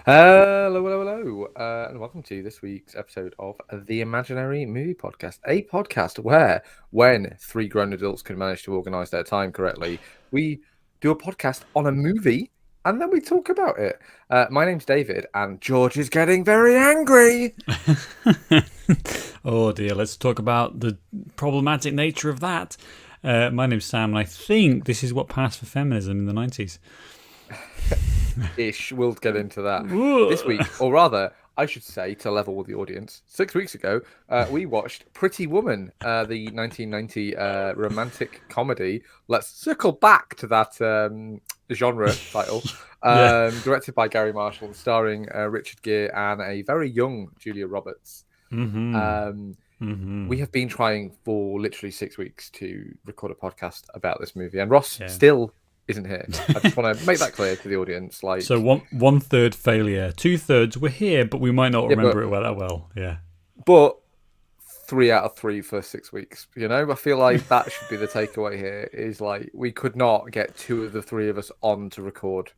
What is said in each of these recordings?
And welcome to this week's episode of the Imaginary Movie Podcast, a podcast where, when three grown adults can manage to organise their time correctly, we do a podcast on a movie and then we talk about it. My name's David, and George is getting very angry. Oh dear, let's talk about the problematic nature of that. My name's Sam, and I think this is what passed for feminism in the 90s. Ish, we'll get into that this week, or rather, I should say, to level with the audience. 6 weeks ago, we watched Pretty Woman, the 1990 romantic comedy. Let's circle back to that genre title. Directed by Gary Marshall, starring Richard Gere and a very young Julia Roberts. We have been trying for literally 6 weeks to record a podcast about this movie, and Ross still isn't here. I just want to make that clear to the audience. So one third failure, 2/3 we're here, but we might not remember it that well. Yeah, but 3 out of 3 for 6 weeks. I feel like that should be the takeaway here. Is like we could not get 2 of the 3 of us on to record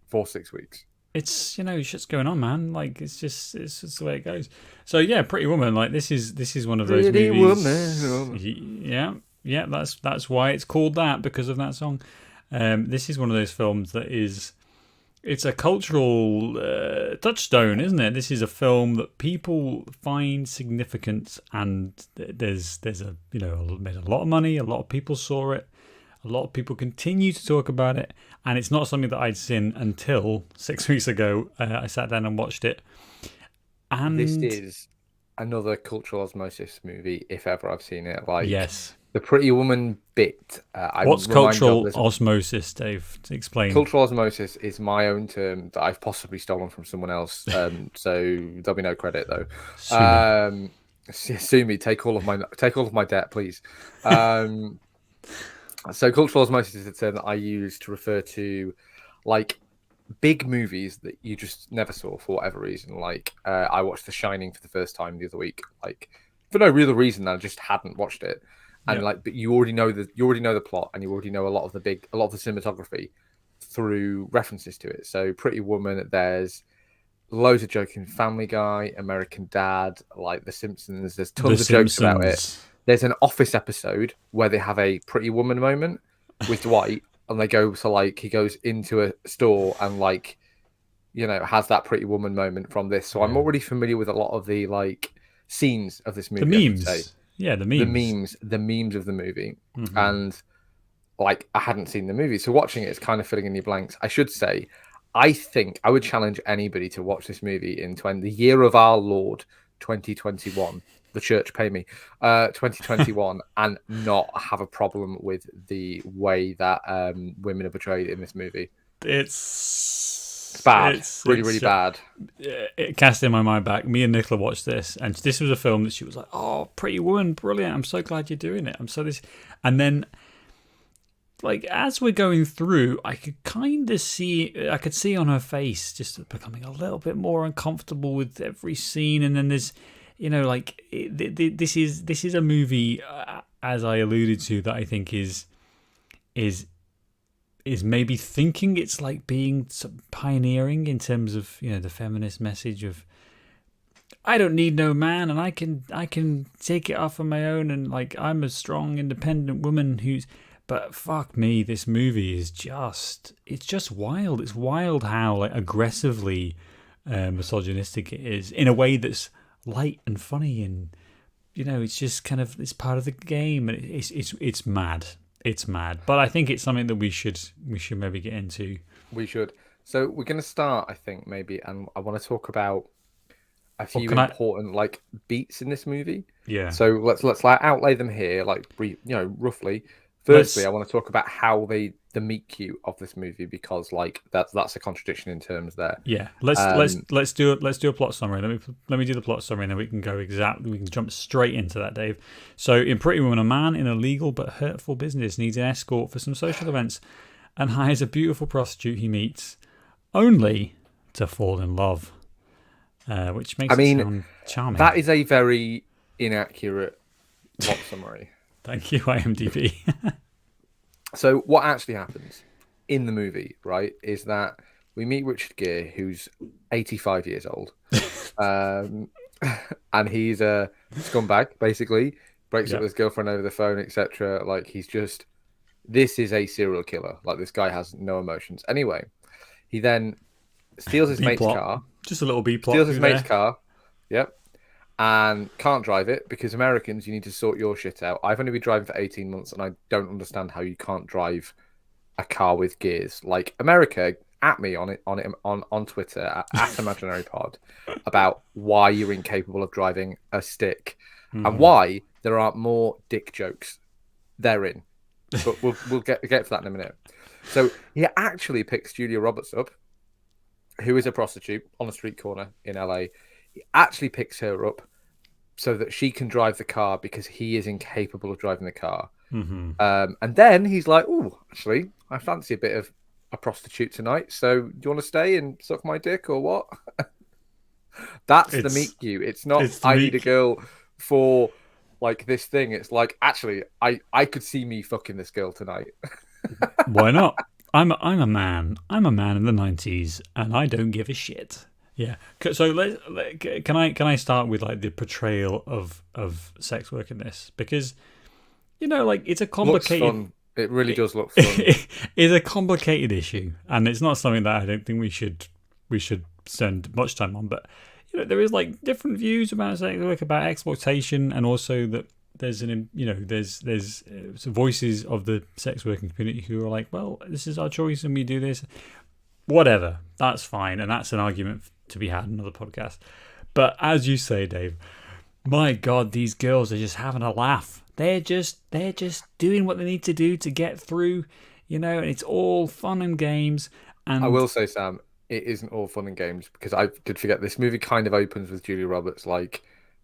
for 6 weeks. It's shit's going on, man. Like it's just the way it goes. So yeah, Pretty Woman. Like this is one of those Pretty movies. Woman. Yeah. That's why it's called that, because of that song. This is one of those films that it's a cultural touchstone, isn't it? This is a film that people find significant, and there's made a lot of money. A lot of people saw it. A lot of people continue to talk about it, and it's not something that I'd seen until 6 weeks ago. I sat down and watched it, and this is another cultural osmosis movie, if ever I've seen it. Like, yes. The Pretty Woman bit. What's cultural osmosis, Dave? To explain. Cultural osmosis is my own term that I've possibly stolen from someone else. So there'll be no credit though. Sue me. Take all of my debt, please. So cultural osmosis is a term that I use to refer to like big movies that you just never saw for whatever reason. Like I watched The Shining for the first time the other week, like for no real reason. I just hadn't watched it. And but you already know the plot, and you already know a lot of the cinematography through references to it. So Pretty Woman, there's loads of joking. Family Guy, American Dad, like The Simpsons. There's tons of jokes about it. There's an Office episode where they have a Pretty Woman moment with Dwight, and they go to he goes into a store and has that Pretty Woman moment from this. So I'm already familiar with a lot of the scenes of this movie. The memes. Yeah, the memes of the movie. And I hadn't seen the movie, so watching it is kind of filling in your blanks. I should say, I think I would challenge anybody to watch this movie in the year of our Lord 2021. The church pay me 2021 and not have a problem with the way that women are portrayed in this movie. It's bad. It's really bad. It cast in my mind back. Me and Nicola watched this, and this was a film that she was like, "Oh, Pretty Woman, brilliant! I'm so glad you're doing it. I'm so this." And then, as we're going through, I could kind of see, I could see on her face just becoming a little bit more uncomfortable with every scene. And then there's, this is a movie, as I alluded to, that I think is maybe thinking it's being pioneering in terms of the feminist message of I don't need no man, and I can take it off on my own, and I'm a strong independent woman but fuck me, this movie is it's just wild. It's wild how aggressively misogynistic it is in a way that's light and funny, and it's just kind of, it's part of the game, and it's mad. It's mad, but I think it's something that we should maybe get into. We should. So we're going to start, I think, maybe, and I want to talk about a few important beats in this movie. Yeah. So let's outlay them here, roughly. Firstly, I want to talk about how the meet cute of this movie, because that's a contradiction in terms there. Yeah. Let's do a plot summary. Let me do the plot summary, and then we can jump straight into that, Dave. So in Pretty Woman, a man in a legal but hurtful business needs an escort for some social events and hires a beautiful prostitute he meets, only to fall in love. Which makes it sound charming. That is a very inaccurate plot summary. Thank you, IMDb. So what actually happens in the movie, right, is that we meet Richard Gere, who's 85 years old, um, and he's a scumbag. Basically, breaks up Yeah. with his girlfriend over the phone, etc. Like he's just this is a serial killer. Like this guy has no emotions. Anyway, he then steals his B mate's plot. car. Just a little B plot. Steals his through mate's there. car. Yep. And can't drive it because Americans, you need to sort your shit out. I've only been driving for 18 months and I don't understand how you can't drive a car with gears. Like America, at me on Twitter at Imaginary Pod about why you're incapable of driving a stick and why there aren't more dick jokes therein. But we'll get to that in a minute. So he actually picks Julia Roberts up, who is a prostitute on a street corner in LA. He actually picks her up so that she can drive the car because he is incapable of driving the car. And then he's like, "Oh, actually, I fancy a bit of a prostitute tonight. So do you want to stay and suck my dick or what?" That's the meet cute. It's not I need a girl for like this thing. It's like actually, I could see me fucking this girl tonight. Why not? I'm a man. I'm a man in the 90s, and I don't give a shit. Yeah. So can I start with like the portrayal of sex work in this, because like it's a complicated. Looks fun. It really does look fun. It's a complicated issue, and it's not something that I don't think we should spend much time on. But there is like different views about sex work, about exploitation, and also that there's there's some voices of the sex working community who are like, well, this is our choice and we do this. Whatever, that's fine, and that's an argument to be had in another podcast. But as you say, Dave, my God, these girls are just having a laugh. They're just doing what they need to do to get through, and it's all fun and games. And I will say, Sam, it isn't all fun and games because I did forget this movie kind of opens with Julia Roberts like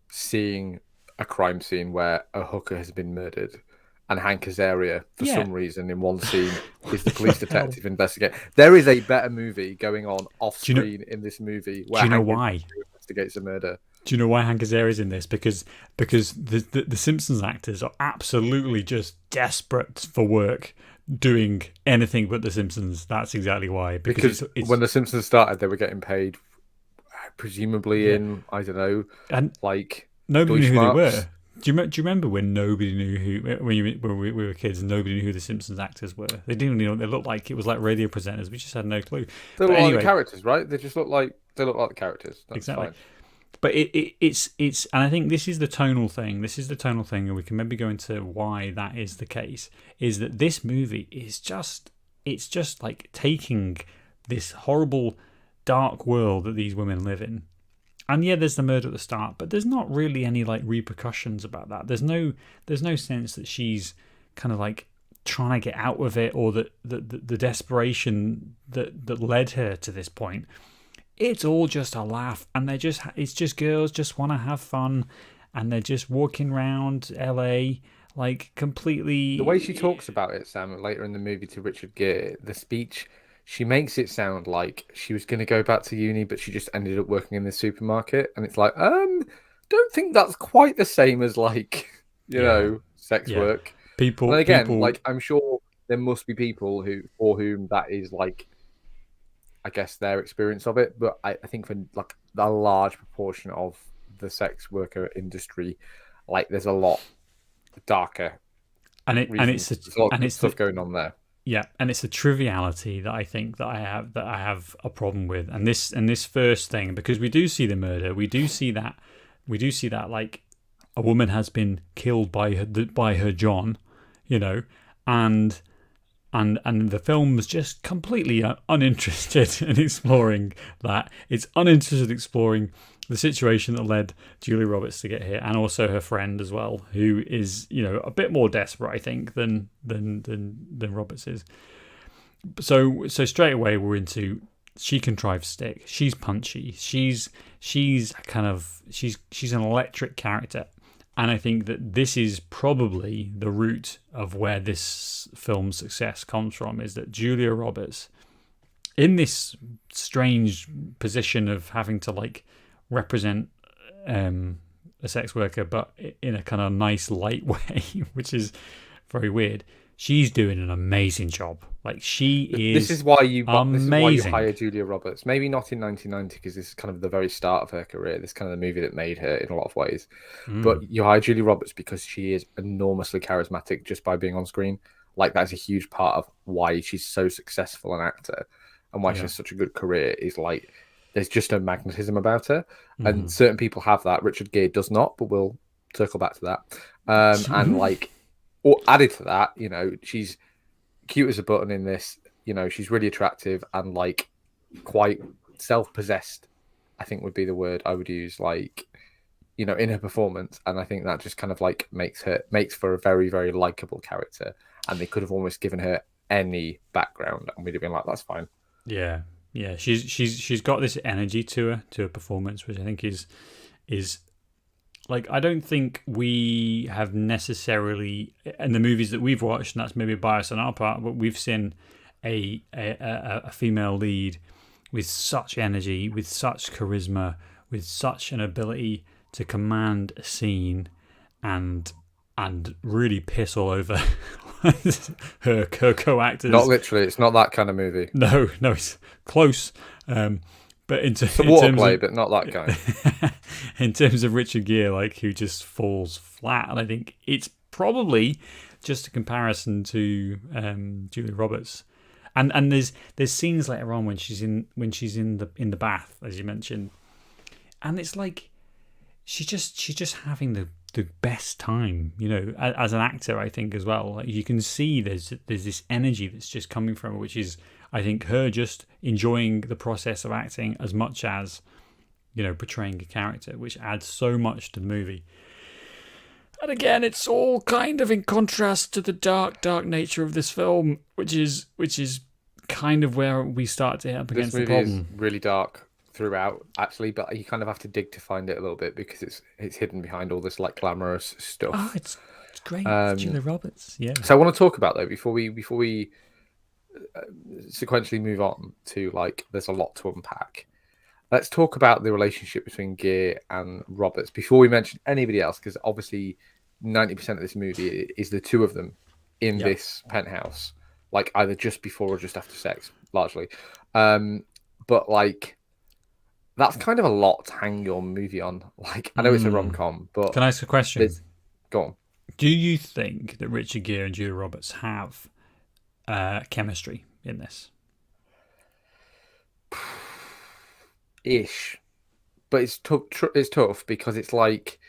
seeing a crime scene where a hooker has been murdered. And Hank Azaria, for some reason, in one scene, is the police detective investigating. There is a better movie going on off screen in this movie. Where do you know Hank why? Investigates a murder. Do you know why Hank Azaria is in this? Because the Simpsons actors are absolutely just desperate for work, doing anything but the Simpsons. That's exactly why. Because it's, when the Simpsons started, they were getting paid, presumably in I don't know, and like nobody knew who they were. Do you remember when nobody knew who, when we were kids, nobody knew who the Simpsons actors were? They didn't even know what they looked like. It was like radio presenters. We just had no clue. They look like the characters, right? They just look like the characters. That's exactly. Fine. But it's and I think this is the tonal thing. This is the tonal thing, and we can maybe go into why that is the case. Is that this movie is just like taking this horrible, dark world that these women live in. And yeah, there's the murder at the start, but there's not really any like repercussions about that. There's no sense that she's kind of like trying to get out of it, or that the desperation that led her to this point. It's all just a laugh, and it's just girls just want to have fun, and they're just walking around LA like completely. The way she talks about it, Sam, later in the movie to Richard Gere, the speech. She makes it sound like she was going to go back to uni, but she just ended up working in the supermarket. And it's like, don't think that's quite the same as like, sex work. People. And again, like I'm sure there must be people for whom that is like, I guess their experience of it. But I think for like a large proportion of the sex worker industry, like there's a lot darker. It's stuff going on there. Yeah, and it's a triviality that I think that I have a problem with, and this first thing, because we do see the murder, we do see that like a woman has been killed by her John, and the film's just completely uninterested in exploring that. It's uninterested in exploring the situation that led Julia Roberts to get here, and also her friend as well, who is a bit more desperate, I think, than Roberts is. So straight away we're into she can drive stick. She's punchy. She's an electric character, and I think that this is probably the root of where this film's success comes from. Is that Julia Roberts, in this strange position of having to like represent a sex worker, but in a kind of nice, light way, which is very weird. she's doing an amazing job. Like she is This is why you amazing. hire Julia Roberts. Maybe not in 1990 because this is kind of the very start of her career. This is kind of the movie that made her in a lot of ways. But you hire Julia Roberts because she is enormously charismatic just by being on screen. Like that's a huge part of why she's so successful an actor and why she has such a good career. Is like there's just a magnetism about her, and certain people have that. Richard Gere does not, but we'll circle back to that. And like, or added to that, you know, she's cute as a button in this. You know, she's really attractive and like quite self-possessed, I think would be the word I would use, like, you know, in her performance. And I think that just kind of like makes for a very, very likable character. And they could have almost given her any background and we'd have been like, that's fine. Yeah. Yeah. She's got this energy to her performance, which I think is like, I don't think we have necessarily, in the movies that we've watched, and that's maybe a bias on our part, but we've seen a female lead with such energy, with such charisma, with such an ability to command a scene and really piss all over her co-actors. Not literally, it's not that kind of movie. No, it's close. But it's a water play, but not that kind. In terms of Richard Gere, like, who just falls flat, and I think it's probably just a comparison to Julia Roberts. And there's scenes later on when she's in the bath, as you mentioned, and it's like she's just having the best time, you know, as an actor, I think, as well. Like, you can see there's this energy that's just coming from her, which is, I think, her just enjoying the process of acting as much as, you know, portraying a character, which adds so much to the movie. And again, it's all kind of in contrast to the dark nature of this film, which is kind of where we start to hit up against the problem. This movie is really dark throughout, actually, but you kind of have to dig to find it a little bit because it's hidden behind all this like glamorous stuff. Oh, it's great. It's Julia Roberts. Yeah. So I want to talk about, though, before we sequentially move on to, like, there's a lot to unpack. Let's talk about the relationship between Gere and Roberts before we mention anybody else, because obviously 90% of this movie is the two of them in this penthouse, like either just before or just after sex, largely. But like, that's kind of a lot to hang your movie on. Like, I know it's a rom-com, but can I ask a question? Go on. Do you think that Richard Gere and Julia Roberts have chemistry in this? Ish, but it's tough. It's tough because it's like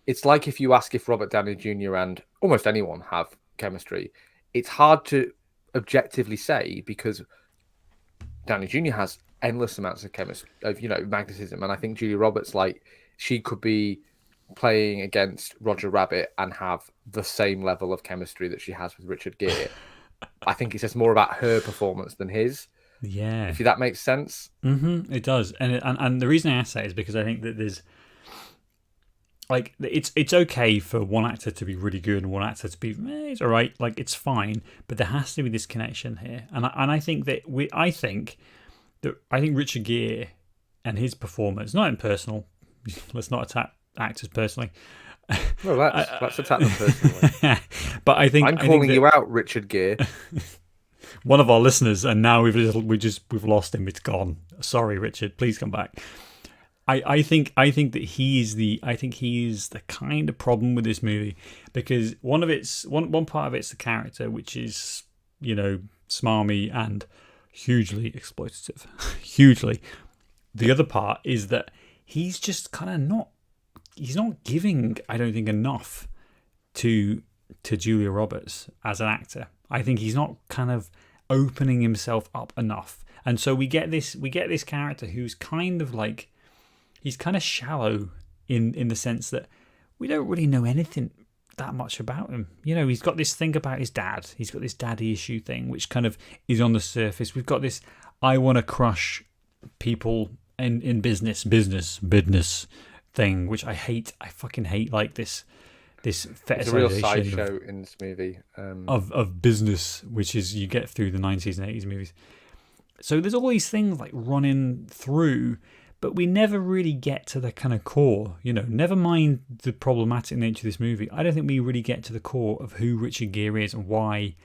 if you ask if Robert Downey Jr. and almost anyone have chemistry, it's hard to objectively say because Downey Jr. has endless amounts of magnetism, and I think Julia Roberts, like, she could be playing against Roger Rabbit and have the same level of chemistry that she has with Richard Gere. I think it's just more about her performance than his. Yeah, if that makes sense. It does, and the reason I ask that is because I think that there's, like, it's okay for one actor to be really good and one actor to be it's all right, like, it's fine, but there has to be this connection here, and I think that I think Richard Gere and his performance, not in personal, let's not attack actors personally. Well, let's attack them personally. But I think I'm calling you out, Richard Gere. One of our listeners, and now we've lost him. It's gone. Sorry, Richard. Please come back. I think that he is the kind of problem with this movie, because one part of it's the character, which is, you know, smarmy and hugely exploitative. Hugely. The other part is that he's just kind of he's not giving, I don't think, enough to Julia Roberts as an actor. I think he's not kind of opening himself up enough. And so we get this character who's kind of like, he's kind of shallow in the sense that we don't really know anything that much about him. You know, he's got this thing about his dad. He's got this daddy issue thing, which kind of is on the surface. We've got this, I want to crush people in business thing, which I hate. I fucking hate, like, this fetishization. It's a real sideshow in this movie of business, which is you get through the 90s and 80s movies. So there's all these things like running through, but we never really get to the kind of core. Never mind the problematic nature of this movie. I don't think we really get to the core of who Richard Gere is and why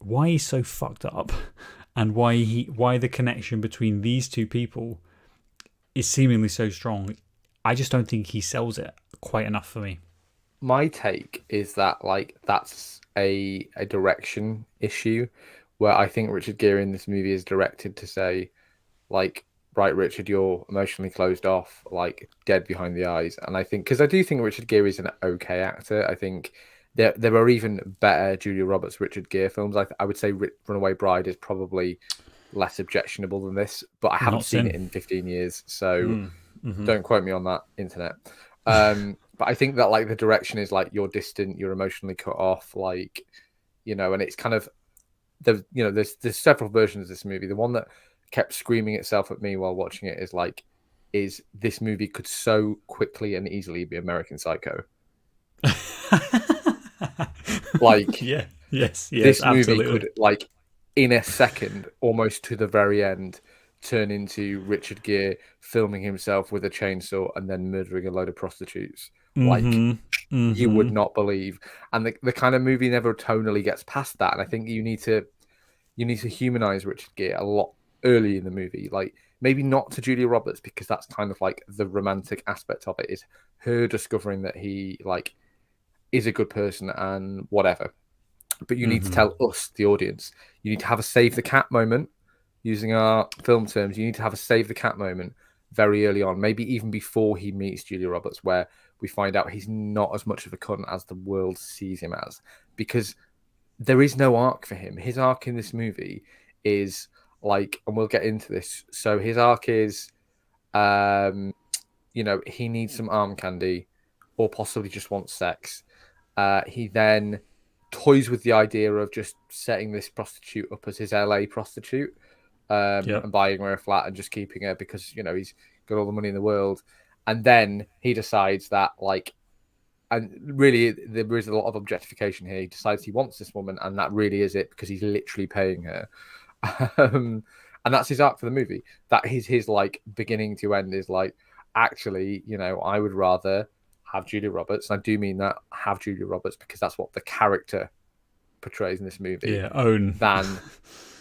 he's so fucked up, and why the connection between these two people is seemingly so strong. I just don't think he sells it quite enough for me. My take is that like that's a direction issue where I think Richard Gere in this movie is directed to say, like, right, Richard, you're emotionally closed off, like dead behind the eyes. And I think, because I do think Richard Gere is an okay actor. I think there are even better Julia Roberts Richard Gere films. I would say Runaway Bride is probably less objectionable than this, but I haven't seen it in 15 years, so don't quote me on that, internet. But I think that like the direction is like you're distant, you're emotionally cut off, like, and it's kind of there's several versions of this movie. The one that kept screaming itself at me while watching it is this movie could so quickly and easily be American Psycho. Like, yes, this movie absolutely. could, like, in a second, almost to the very end, turn into Richard Gere filming himself with a chainsaw and then murdering a load of prostitutes. Like, you would not believe. And the kind of movie never tonally gets past that. And I think you need to humanize Richard Gere a lot early in the movie. Like, maybe not to Julia Roberts, because that's kind of like the romantic aspect of it, is her discovering that he like is a good person and whatever. But you need to tell us, the audience, you need to have a save the cat moment. Using our film terms, you need to have a save the cat moment very early on, maybe even before he meets Julia Roberts, where we find out he's not as much of a cunt as the world sees him as, because there is no arc for him. His arc in this movie is like, and we'll get into this. So his arc is, he needs some arm candy, or possibly just wants sex. He then toys with the idea of just setting this prostitute up as his LA prostitute, and buying her a flat and just keeping her because he's got all the money in the world. And then he decides that, like, and really there is a lot of objectification here. He decides he wants this woman, and that really is it, because he's literally paying her. And that's his arc for the movie. That is his like beginning to end, is like, actually, I would rather have Julia Roberts, and I do mean that, have Julia Roberts, because that's what the character portrays in this movie. Own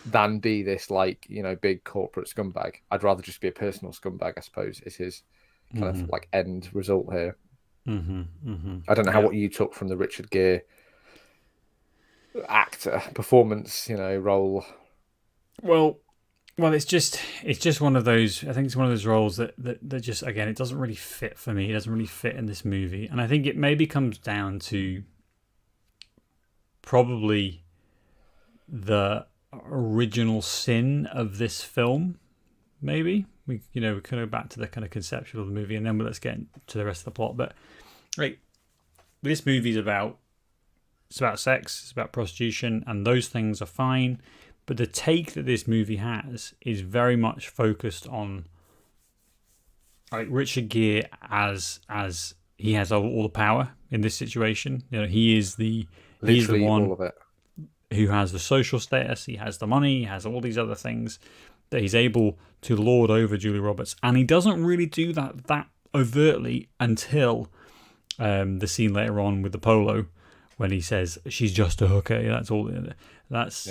than be this like big corporate scumbag. I'd rather just be a personal scumbag, I suppose, is his kind of like end result here. I don't know what you took from the Richard Gere actor performance, role. Well, it's just one of those. I think it's one of those roles that just, again, it doesn't really fit for me. It doesn't really fit in this movie, and I think it maybe comes down to probably the original sin of this film. Maybe we can go back to the kind of conceptual of the movie, and then let's get into the rest of the plot. But right, this movie is about sex, it's about prostitution, and those things are fine. But the take that this movie has is very much focused on like Richard Gere as he has all the power in this situation. He is the one all of it, who has the social status, he has the money, he has all these other things that he's able to lord over Julia Roberts. And he doesn't really do that overtly until the scene later on with the polo, when he says she's just a hooker. That's all. That's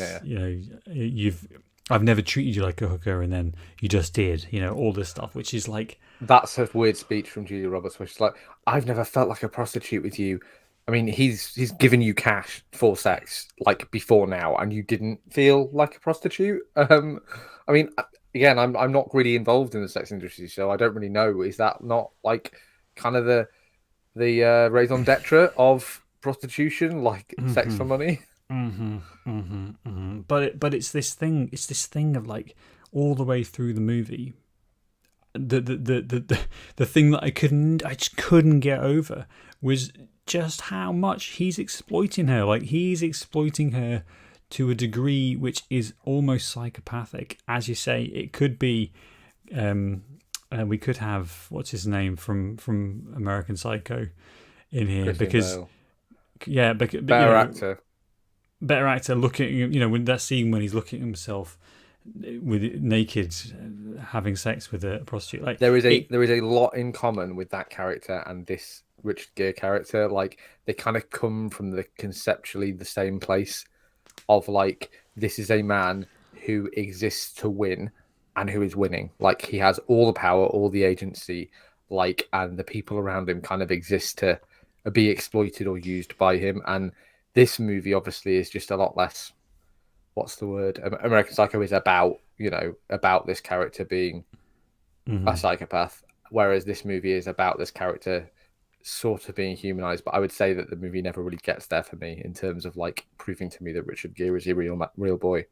I've never treated you like a hooker, and then you just did. All this stuff, which is like, that's a weird speech from Julia Roberts, where she's like, I've never felt like a prostitute with you. I mean, he's given you cash for sex like before now, and you didn't feel like a prostitute. I mean, again, I'm not really involved in the sex industry, so I don't really know. Is that not like kind of the raison d'etre of prostitution, like sex for money? But it's this thing. It's this thing of like all the way through the movie. The thing that I just couldn't get over was just how much he's exploiting her. Like, he's exploiting her to a degree which is almost psychopathic. As you say, it could be. We could have, what's his name from American Psycho in here, Christian because Bale. Yeah, but better actor. Better actor. Looking, when that scene when he's looking at himself with naked having sex with a prostitute. Like There is a it. there is a lot in common with that character and this Richard Gere character. Like they kind of come from the conceptually the same place of like this is a man who exists to win and who is winning. Like he has all the power, all the agency, like and the people around him kind of exist to be exploited or used by him. And this movie obviously is just a lot less. What's the word? American Psycho is about about this character being a psychopath, whereas this movie is about this character sort of being humanized. But I would say that the movie never really gets there for me in terms of like proving to me that Richard Gere is a real boy.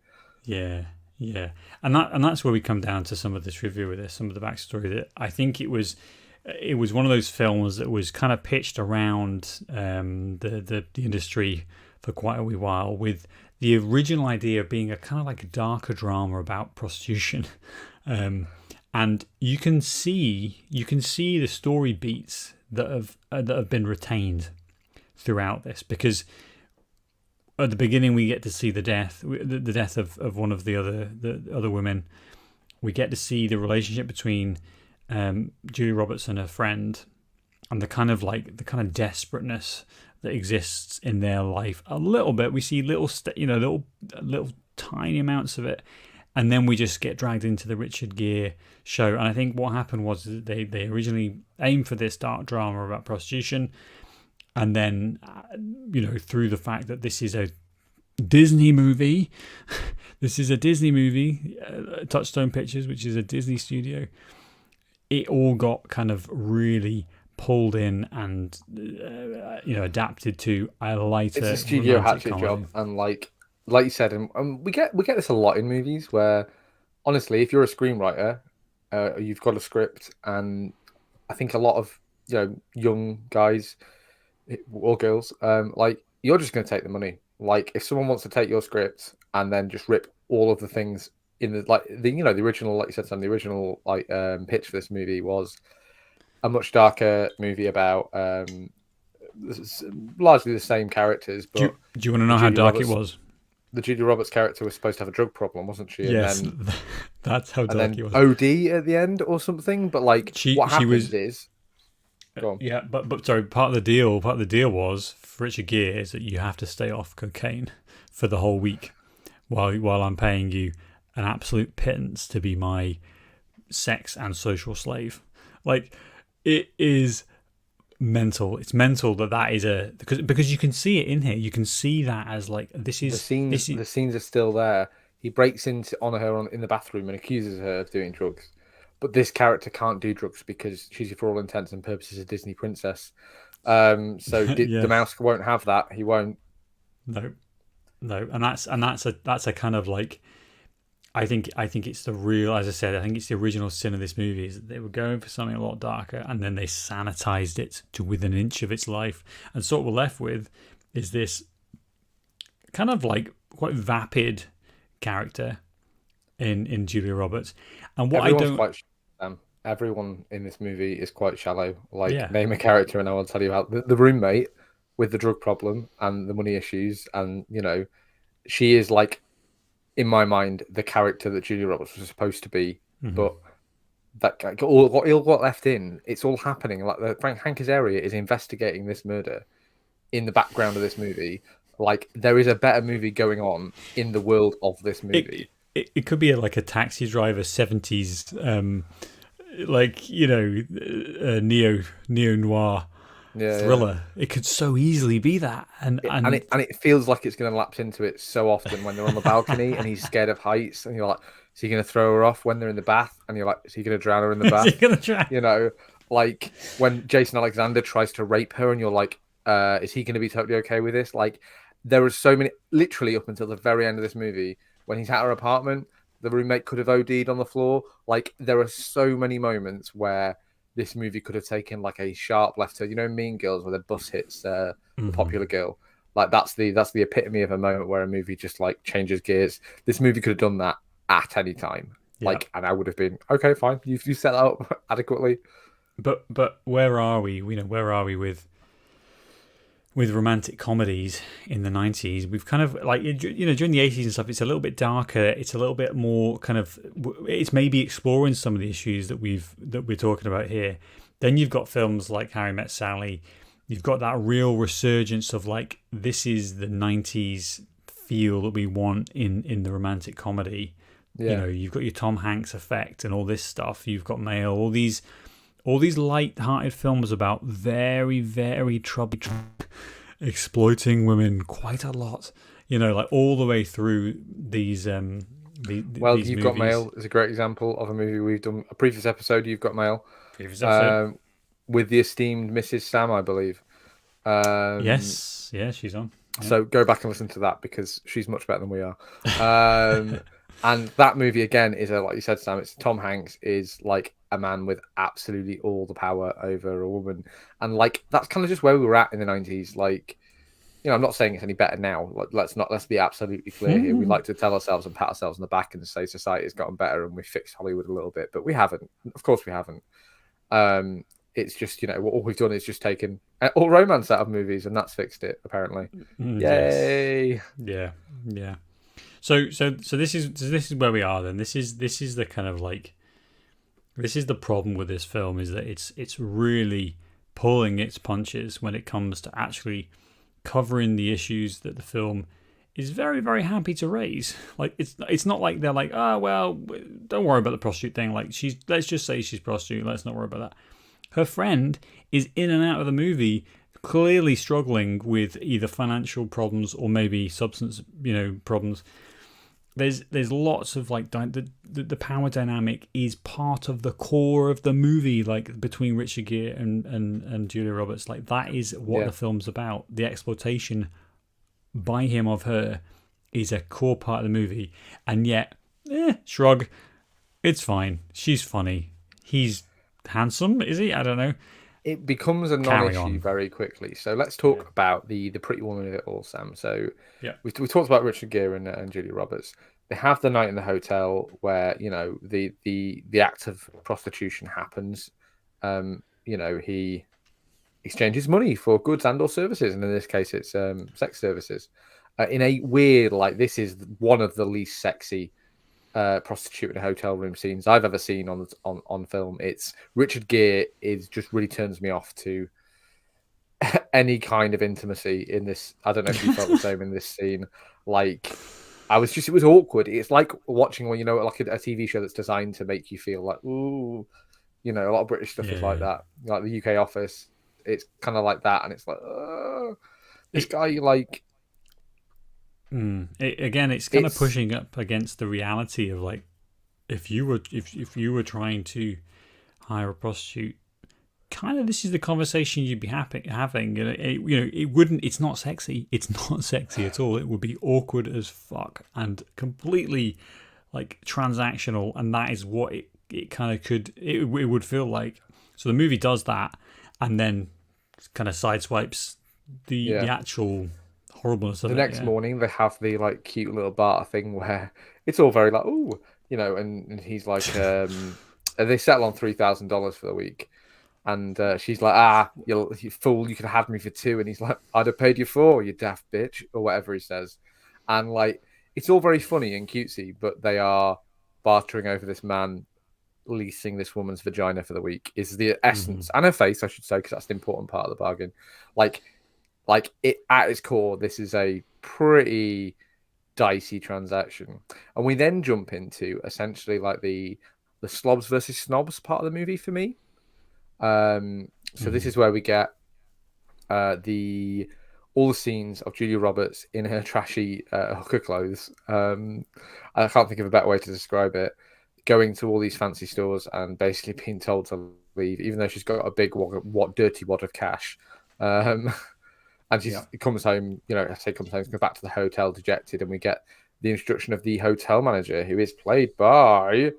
Yeah, yeah, and that's where we come down to some of the trivia with this, some of the backstory. That I think it was one of those films that was kind of pitched around the industry for quite a wee while, with the original idea of being a kind of like a darker drama about prostitution. And you can see the story beats that have been retained throughout this, because at the beginning we get to see the death of one of the other women. We get to see the relationship between Julia Roberts and her friend, and the kind of desperateness that exists in their life. A little bit we see little tiny amounts of it, and then we just get dragged into the Richard Gere show. And I think what happened was that they originally aimed for this dark drama about prostitution, and then through the fact that this is a Disney movie, Touchstone Pictures, which is a Disney studio, it all got kind of really pulled in and adapted to a lighter. It's a studio hatchet job, and like you said, and we get this a lot in movies where, honestly, if you're a screenwriter, you've got a script, and I think a lot of young guys or girls, like you're just going to take the money. Like if someone wants to take your script and then just rip all of the things in the original, like you said, Sam, the original pitch for this movie was a much darker movie about largely the same characters. But do you want to know how dark it was? The Julia Roberts character was supposed to have a drug problem, wasn't she? Yes, and then, that's how dark it was. OD at the end or something. But like, what happens is, go on. Yeah, but sorry. Part of the deal was for Richard Gere is that you have to stay off cocaine for the whole week, while I'm paying you an absolute pittance to be my sex and social slave. Like, it is mental. It's mental that is because you can see it in here. You can see that as like this is the scenes are still there. He breaks into on her in the bathroom and accuses her of doing drugs, but this character can't do drugs because she's for all intents and purposes a Disney princess. The mouse won't have that. He won't. No, and that's a kind of like. I think it's the real, as I said, I think it's the original sin of this movie is that they were going for something a lot darker, and then they sanitized it to within an inch of its life. And so what we're left with is this kind of like quite vapid character in Julia Roberts. And what everyone in this movie is quite shallow. Like, name a character and I will tell you how the roommate with the drug problem and the money issues, and she is like, in my mind, the character that Julia Roberts was supposed to be, but that all got left in. It's all happening. Like Frank Azaria is investigating this murder in the background of this movie. Like there is a better movie going on in the world of this movie. It could be like a Taxi Driver 70s, neo noir. Thriller. Yeah. It could so easily be that, and it feels like it's going to lapse into it so often when they're on the balcony and he's scared of heights, and you're like, is he going to throw her off when they're in the bath? And you're like, is he going to drown her in the bath? Is he going to drown? Like when Jason Alexander tries to rape her, and you're like, is he going to be totally okay with this? Like there are so many, literally up until the very end of this movie, when he's at her apartment, the roommate could have OD'd on the floor. Like there are so many moments where this movie could have taken like a sharp left turn. Mean Girls, where the bus hits the popular girl. Like that's the epitome of a moment where a movie just like changes gears. This movie could have done that at any time. Like, and I would have been okay, fine. You set that up adequately. But where are we? Where are we with with romantic comedies in the 90s, we've kind of like, during the 80s and stuff, it's a little bit darker. It's a little bit more kind of, it's maybe exploring some of the issues that we're talking about here. Then you've got films like Harry Met Sally. You've got that real resurgence of like, this is the 90s feel that we want in the romantic comedy. Yeah. You've got your Tom Hanks effect and all this stuff. You've got Mail, all these light-hearted films about very, very troubled, exploiting women quite a lot. Like all the way through these. You've movies. Got Mail is a great example of a movie we've done a previous episode. You've Got Mail. Previous episode. With the esteemed Mrs. Sam, I believe. Yes, she's on. Yeah. So go back and listen to that because she's much better than we are. And that movie again is like you said, Sam. It's Tom Hanks is like a man with absolutely all the power over a woman, and like that's kind of just where we were at in the 90s. Like, I'm not saying it's any better now. Like, let's be absolutely clear here. We like to tell ourselves and pat ourselves on the back and say society has gotten better and we fixed Hollywood a little bit, but we haven't. Of course, we haven't. It's just all we've done is just taken all romance out of movies and that's fixed it apparently. Yay! Yes. Yeah. So this is where we are then. This is the kind of like, this is the problem with this film, is that it's really pulling its punches when it comes to actually covering the issues that the film is very, very happy to raise. Like it's not like they're like, well, don't worry about the prostitute thing. Like let's just say she's prostitute. Let's not worry about that. Her friend is in and out of the movie, clearly struggling with either financial problems or maybe substance, problems. There's lots of like the power dynamic is part of the core of the movie, like between Richard Gere and Julia Roberts. Like that is what the film's about. The exploitation by him of her is a core part of the movie, and yet, shrug, it's fine. She's funny. He's handsome, is he? I don't know. It becomes a non-issue very quickly. So let's talk about the pretty woman of it all, Sam. So we talked about Richard Gere and Julia Roberts. They have the night in the hotel where the act of prostitution happens. He exchanges money for goods and or services, and in this case, it's sex services. In a weird, like, this is one of the least sexy prostitute in a hotel room scenes I've ever seen on film. It's Richard Gere just really turns me off to any kind of intimacy in this. I don't know if you felt the same in this scene. Like, it was awkward. It's like watching like a TV show that's designed to make you feel like, ooh, a lot of British stuff is like that. Like the UK Office, it's kind of like that, and it's like, this guy, like. It's kind of pushing up against the reality of like, if you were trying to hire a prostitute, kind of this is the conversation you'd be having. It wouldn't. It's not sexy. It's not sexy at all. It would be awkward as fuck and completely like transactional, and that is what it kind of could. It would feel like. So the movie does that, and then kind of sideswipes the actual horribleness of the it. Next morning they have the like cute little barter thing where it's all very like, ooh, and he's like, they settle on $3,000 for the week, and she's like, you fool, you could have had me for $2,000, and he's like, I'd have paid you $4,000, you daft bitch, or whatever he says, and like it's all very funny and cutesy, but they are bartering over this man leasing this woman's vagina for the week is the essence, and her face, I should say, because that's the important part of the bargain. Like it at its core, this is a pretty dicey transaction, and we then jump into essentially like the slobs versus snobs part of the movie for me. So this is where we get all the scenes of Julia Roberts in her trashy hooker clothes. I can't think of a better way to describe it. Going to all these fancy stores and basically being told to leave, even though she's got a big dirty wad of cash. And she comes home, comes home, goes back to the hotel dejected, and we get the introduction of the hotel manager, who is played by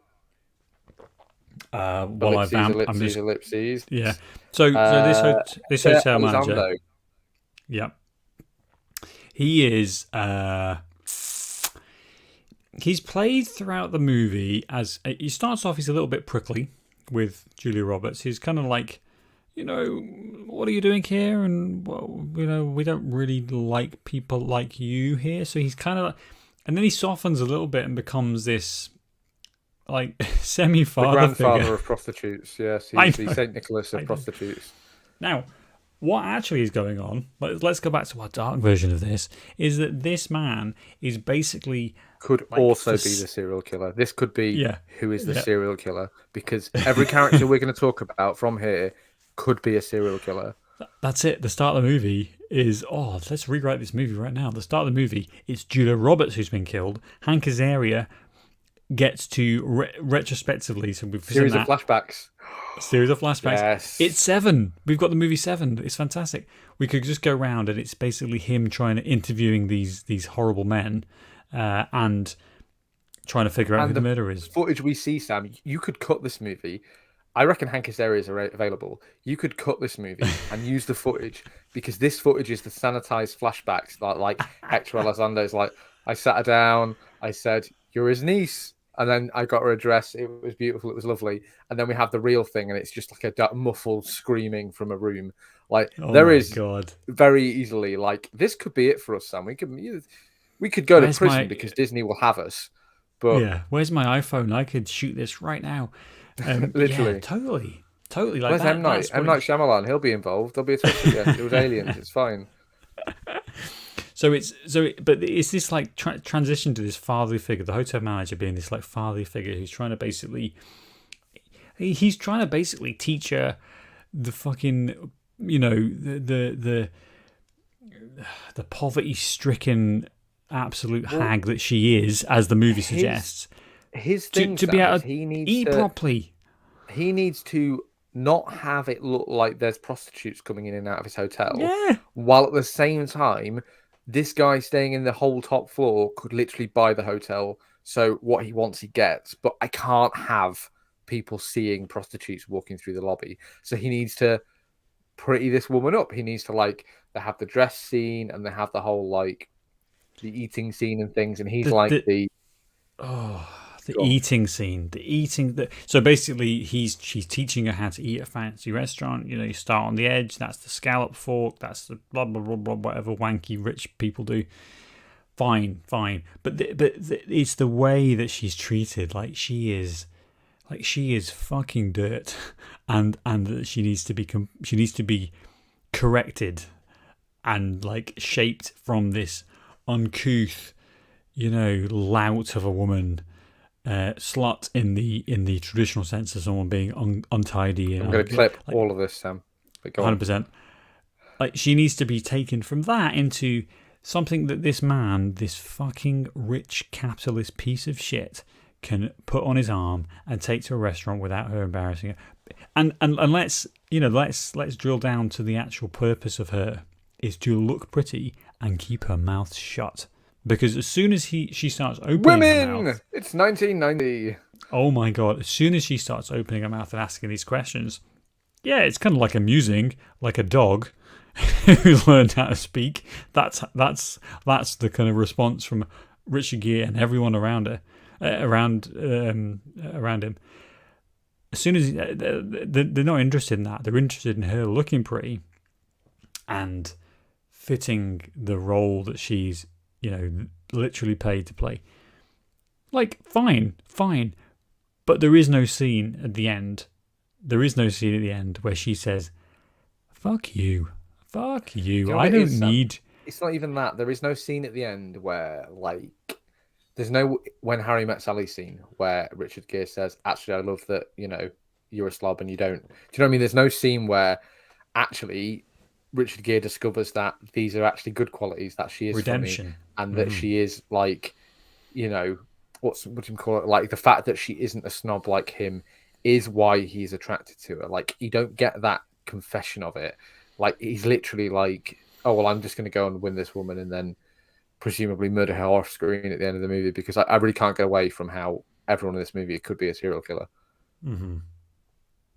ellipses. Yeah. So this hotel manager. Yeah. He is. He's played throughout the movie as he starts off. He's a little bit prickly with Julia Roberts. He's kind of like, what are you doing here? And well, we don't really like people like you here. So he's kind of like, and then he softens a little bit and becomes this like The semi-father grandfather figure. of prostitutes. Yes, I he's the know, Saint Nicholas I of know. prostitutes. Now, what actually is going on? Let's go back to our dark version of this. Is that this man is basically Could like also be the serial killer. This could be yeah, who is the yeah. serial killer, because every character we're going to talk about from here could be a serial killer. That's it. The start of the movie is let's rewrite this movie right now. The start of the movie is Julia Roberts who's been killed. Hank Azaria gets to retrospectively, so we've seen Series of that flashbacks. series of flashbacks. Yes. It's Seven. We've got the movie Seven. It's fantastic. We could just go round and it's basically him trying to interviewing these horrible men and trying to figure out who the murderer is. Footage we see, Sam, you could cut this movie. I reckon Hank Azaria is available. You could cut this movie and use the footage, because this footage is the sanitized flashbacks that, like, Hector Elizondo is like, I sat her down, I said, "You're his niece," and then I got her address. It was beautiful. It was lovely. And then we have the real thing, and it's just like a muffled screaming from a room. Like, there is God. very easily, like, this could be it for us, Sam. We could go to prison because Disney will have us. But yeah, where's my iPhone? I could shoot this right now. Literally, yeah, totally. Like where's that, M Night? M Night Shyamalan. He'll be involved. There'll be a twist again. It was aliens. It's fine. But it's this like transition to this fatherly figure, the hotel manager being this like fatherly figure who's trying to basically, teach her the fucking, the poverty stricken absolute hag that she is, as the movie suggests. His thing, to be able to eat properly. He needs to not have it look like there's prostitutes coming in and out of his hotel. Yeah. While at the same time, this guy staying in the whole top floor could literally buy the hotel. So what he wants, he gets. But I can't have people seeing prostitutes walking through the lobby. So he needs to pretty this woman up. He needs to, like, they have the dress scene and they have the whole, like, the eating scene and things. And he's the eating scene, so basically she's teaching her how to eat at a fancy restaurant. You start on the edge. That's the scallop fork. That's the blah blah blah blah, whatever wanky rich people do. Fine, but it's the way that she's treated. Like she is fucking dirt, and that she needs to be corrected, and like shaped from this uncouth, lout of a woman. Slut in the traditional sense of someone being untidy. I'm going to clip all of this, Sam. 100%. Like she needs to be taken from that into something that this man, this fucking rich capitalist piece of shit, can put on his arm and take to a restaurant without her embarrassing her. And let's drill down to the actual purpose of her is to look pretty and keep her mouth shut. Because as soon as she starts opening her mouth... It's 1990. Oh my God. As soon as she starts opening her mouth and asking these questions, yeah, it's kind of like amusing, like a dog who's learned how to speak. That's the kind of response from Richard Gere and everyone around her, around him. As soon as... they're not interested in that. They're interested in her looking pretty and fitting the role that she's literally paid to play. Like, fine. But there is no scene at the end. Where she says, fuck you. I don't need... It's not even that. There is no scene at the end where, like... There's no When Harry Met Sally scene where Richard Gere says, actually, I love that, you're a slob and you don't... Do you know what I mean? There's no scene where, actually... Richard Gere discovers that these are actually good qualities, that she is redemption, funny, and that she is like, what do you call it? Like the fact that she isn't a snob like him is why he's attracted to her. Like you don't get that confession of it. Like he's literally like, oh well, I'm just going to go and win this woman and then presumably murder her off screen at the end of the movie, because I really can't get away from how everyone in this movie could be a serial killer. Mm-hmm.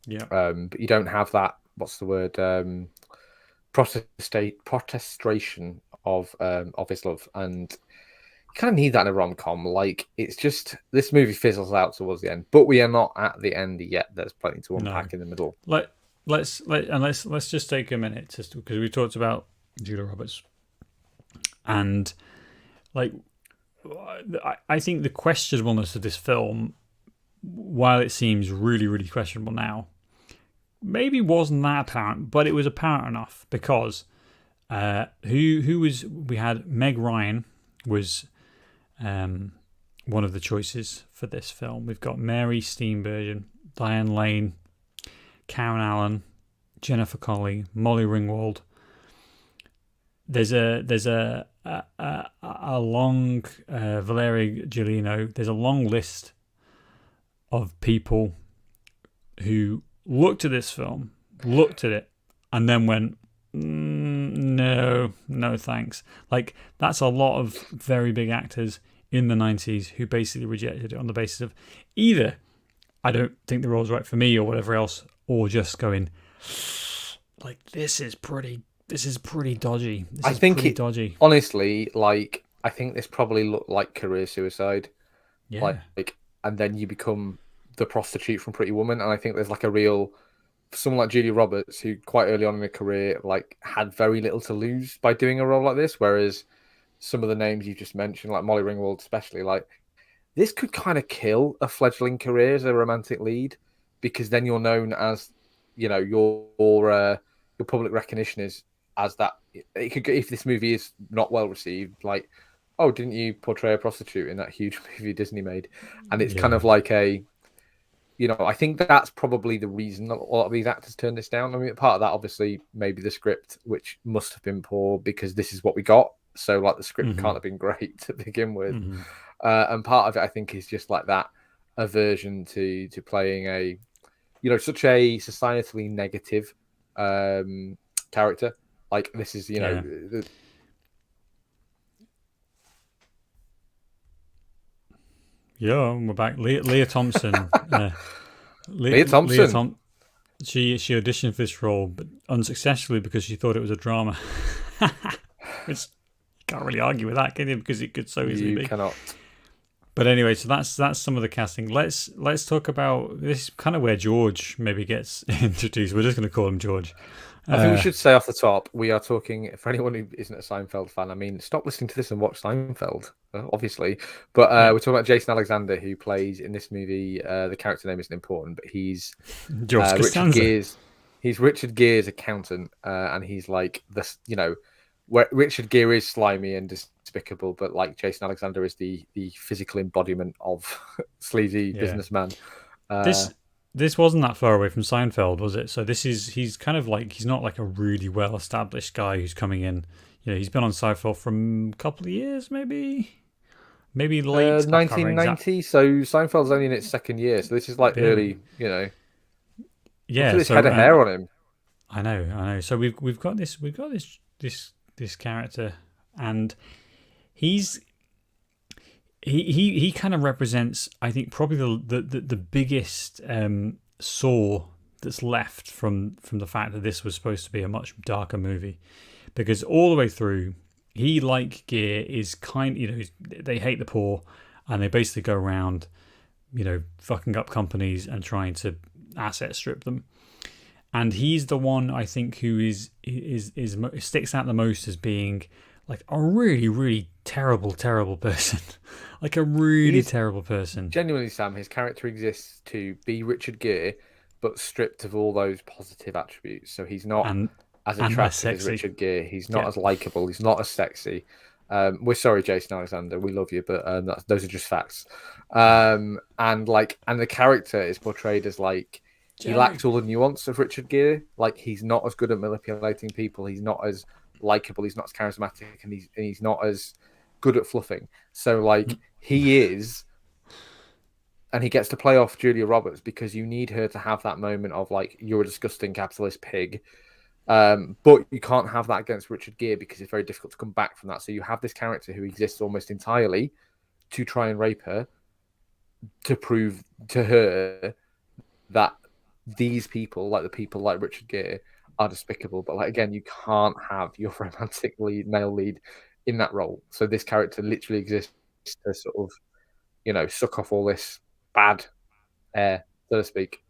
Yeah. But you don't have that. What's the word? Protestation of his love, and you kind of need that in a rom-com. Like it's just this movie fizzles out towards the end, but we are not at the end yet. There's plenty to unpack in the middle. Like let's just take a minute just because we talked about Julia Roberts and like I think the questionableness of this film, while it seems really really questionable now, maybe wasn't that apparent, but it was apparent enough because who was we had Meg Ryan was one of the choices for this film. We've got Mary Steenburgen, Diane Lane, Karen Allen, Jennifer Connelly, Molly Ringwald. There's a long Valeria Giuliano. There's a long list of people who looked at this film, looked at it, and then went, no, thanks. Like that's a lot of very big actors in the 90s who basically rejected it on the basis of either I don't think the role's right for me or whatever else, or just going like this is pretty dodgy. I think pretty dodgy. Honestly, like I think this probably looked like career suicide. Yeah. Like and then you become the prostitute from Pretty Woman, and I think there's like a real someone like Julia Roberts who quite early on in her career like had very little to lose by doing a role like this, whereas some of the names you just mentioned, like Molly Ringwald especially, like this could kind of kill a fledgling career as a romantic lead because then you're known as, you know, your public recognition is as that. It could, if this movie is not well received, like, oh, didn't you portray a prostitute in that huge movie Disney made? And it's kind of like a, you know, I think that's probably the reason a lot of these actors turned this down. I mean, part of that, obviously, maybe the script, which must have been poor because this is what we got. So, like, the script can't have been great to begin with. And part of it, I think, is just like that aversion to playing a, you know, such a societally negative character. Like, this is, you know... Yeah, we're back. Leah Thompson. Leah Thompson. She auditioned for this role, but unsuccessfully because she thought it was a drama. Which you can't really argue with that, can you? Because it could so easily be. You cannot. But anyway, so that's some of the casting. Let's talk about this. Kind of where George maybe gets introduced. We're just going to call him George. I think we should say off the top, we are talking, for anyone who isn't a Seinfeld fan, I mean, stop listening to this and watch Seinfeld, obviously. But we're talking about Jason Alexander, who plays in this movie, the character name isn't important, but he's George Richard Gere's. He's Richard Gere's accountant, and he's like, this, you know, where Richard Gere is slimy and despicable, but like Jason Alexander is the physical embodiment of sleazy businessman. This wasn't that far away from Seinfeld, was it? So he's kind of like, he's not like a really well established guy who's coming in. You know, he's been on Seinfeld for a couple of years, maybe late 1990. So Seinfeld's only in its second year, so this is like early, you know. Yeah, look at this head of hair on him. I know. So we've got this character, and he kind of represents, I think, probably the biggest sore that's left from the fact that this was supposed to be a much darker movie, because all the way through, he, like Gere, is they hate the poor, and they basically go around, you know, fucking up companies and trying to asset strip them. And he's the one, I think, who is sticks out the most as being like a really, really terrible person. Like a really terrible person. Genuinely, Sam, his character exists to be Richard Gere, but stripped of all those positive attributes. So he's not as attractive as Richard Gere. He's not as likable. He's not as sexy. We're sorry, Jason Alexander. We love you, but those are just facts. And the character is portrayed as like, he lacks all the nuance of Richard Gere. Like, he's not as good at manipulating people. He's not as likable. He's not as charismatic, and he's not as good at fluffing. So, like, he is, and he gets to play off Julia Roberts because you need her to have that moment of like, you're a disgusting capitalist pig. But you can't have that against Richard Gere because it's very difficult to come back from that. So you have this character who exists almost entirely to try and rape her, to prove to her that these people, like the people like Richard Gere, are despicable. But like, again, you can't have your romantic male lead in that role. So this character literally exists to sort of, you know, suck off all this bad air, so to speak.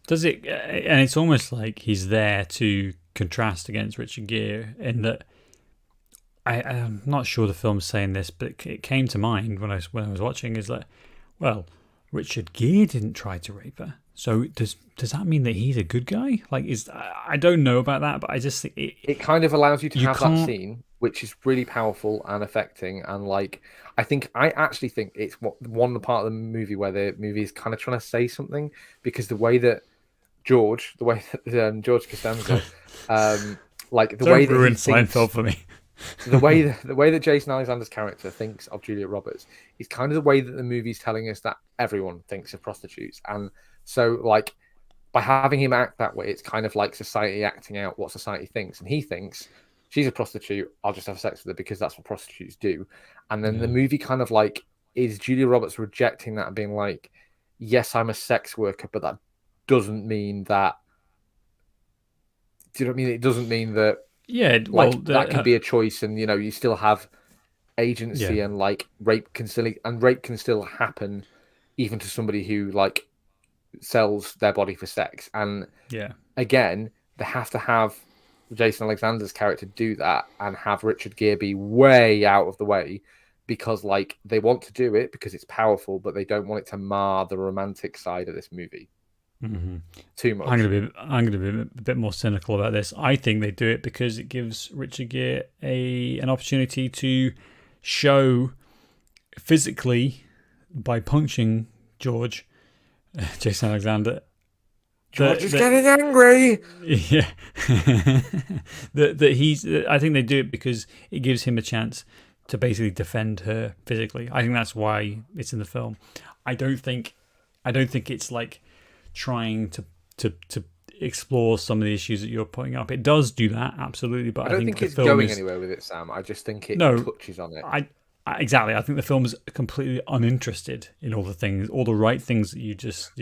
Does it? And it's almost like he's there to contrast against Richard Gere in that. I'm not sure the film's saying this, but it came to mind when I was watching. Is that, well, Richard Gere didn't try to rape her, so does that mean that he's a good guy? Like, I don't know about that, but I just think It kind of allows you to you have that can't. scene, which is really powerful and affecting. And like, I actually think it's one part of the movie where the movie is kind of trying to say something, because the way that George Costanza, like the Don't way that ruin he thinks, Seinfeld for me. the way that Jason Alexander's character thinks of Julia Roberts is kind of the way that the movie's telling us that everyone thinks of prostitutes. And so, like, by having him act that way, it's kind of like society acting out what society thinks. And he thinks she's a prostitute, I'll just have sex with her because that's what prostitutes do. And then the movie kind of like is Julia Roberts rejecting that and being like, yes, I'm a sex worker, but that doesn't mean that. Do you know what I mean? It doesn't mean that Yeah, well, like that can be a choice, and you still have agency, yeah, and like rape can still happen even to somebody who like sells their body for sex. And yeah. again, they have to have Jason Alexander's character do that and have Richard Gere be way out of the way, because like they want to do it because it's powerful, but they don't want it to mar the romantic side of this movie too much. I'm gonna be a bit more cynical about this. I think they do it because it gives Richard Gere an opportunity to show physically by punching Jason Alexander. George is getting angry. Yeah, that he's. I think they do it because it gives him a chance to basically defend her physically. I think that's why it's in the film. I don't think it's like trying to explore some of the issues that you're putting up. It does do that, absolutely, but I don't think the it's film going anywhere with it, Sam. I just think it touches on it. Exactly. I think the film is completely uninterested in all the right things that you've just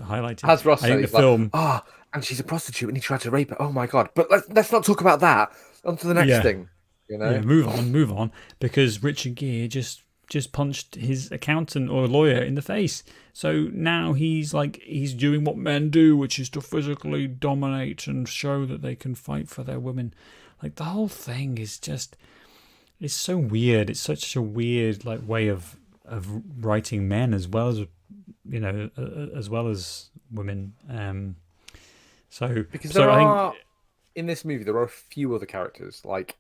highlighted. As Ross said, the film, and she's a prostitute, and he tried to rape her. Oh my god! But let's not talk about that. On to the next thing. Yeah, move on, because Richard Gere just punched his accountant or lawyer in the face. So now he's doing what men do, which is to physically dominate and show that they can fight for their women. Like, the whole thing is just, it's so weird. It's such a weird like way of writing men as well as as well as women. Because in this movie there are a few other characters, like.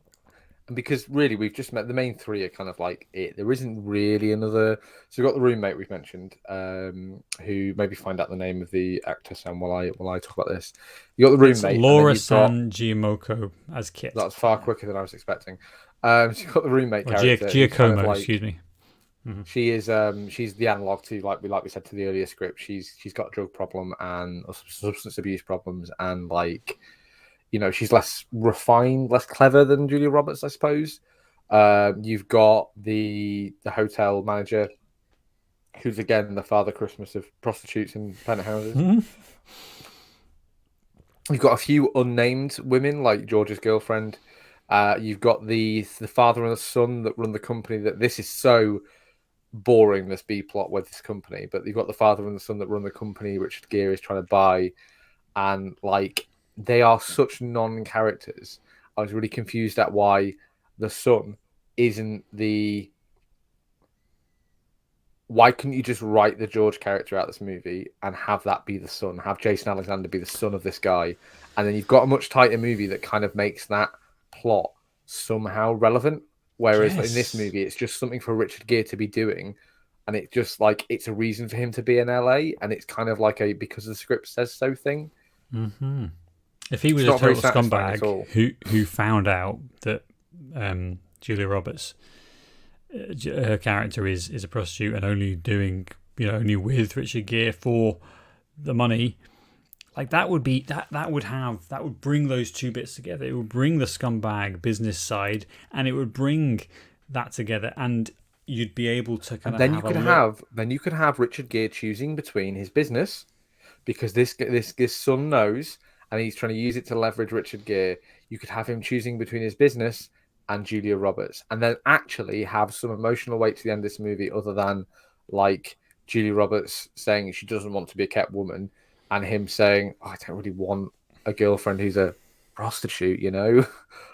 And because really we've just met the main three are kind of like it. There isn't really another. So we've got the roommate we've mentioned, who maybe find out the name of the actor, Sam, while I talk about this. You got the roommate, Laura San Giamocco as Kit. That's far quicker than I was expecting. So you've got the roommate character, Giacomo, kind of excuse me. Mm-hmm. She is she's the analog to like we said to the earlier script. She's got a drug problem and substance abuse problems, and like. She's less refined, less clever than Julia Roberts, I suppose. You've got the hotel manager, who's again the Father Christmas of prostitutes and penthouses. Mm-hmm. You've got a few unnamed women, like George's girlfriend. You've got the father and the son that run the company. That this is so boring, this B plot with this company. But you've got the father and the son that run the company Richard Gere is trying to buy, and like. They are such non-characters. I was really confused at why the son isn't the. Why couldn't you just write the George character out of this movie and have that be the son? Have Jason Alexander be the son of this guy, and then you've got a much tighter movie that kind of makes that plot somehow relevant. Whereas in this movie, it's just something for Richard Gere to be doing, and it's just like it's a reason for him to be in LA, and it's kind of like a because the script says so thing. Mm-hmm. If he was a total scumbag who found out that Julia Roberts, her character is a prostitute and only doing only with Richard Gere for the money, like that would bring those two bits together. It would bring the scumbag business side, and it would bring that together, and you'd be able to kind of then you could have Richard Gere choosing between his business, because this son knows. And he's trying to use it to leverage Richard Gere. You could have him choosing between his business and Julia Roberts, and then actually have some emotional weight to the end of this movie, other than like Julia Roberts saying she doesn't want to be a kept woman, and him saying, oh, I don't really want a girlfriend who's a prostitute, you know?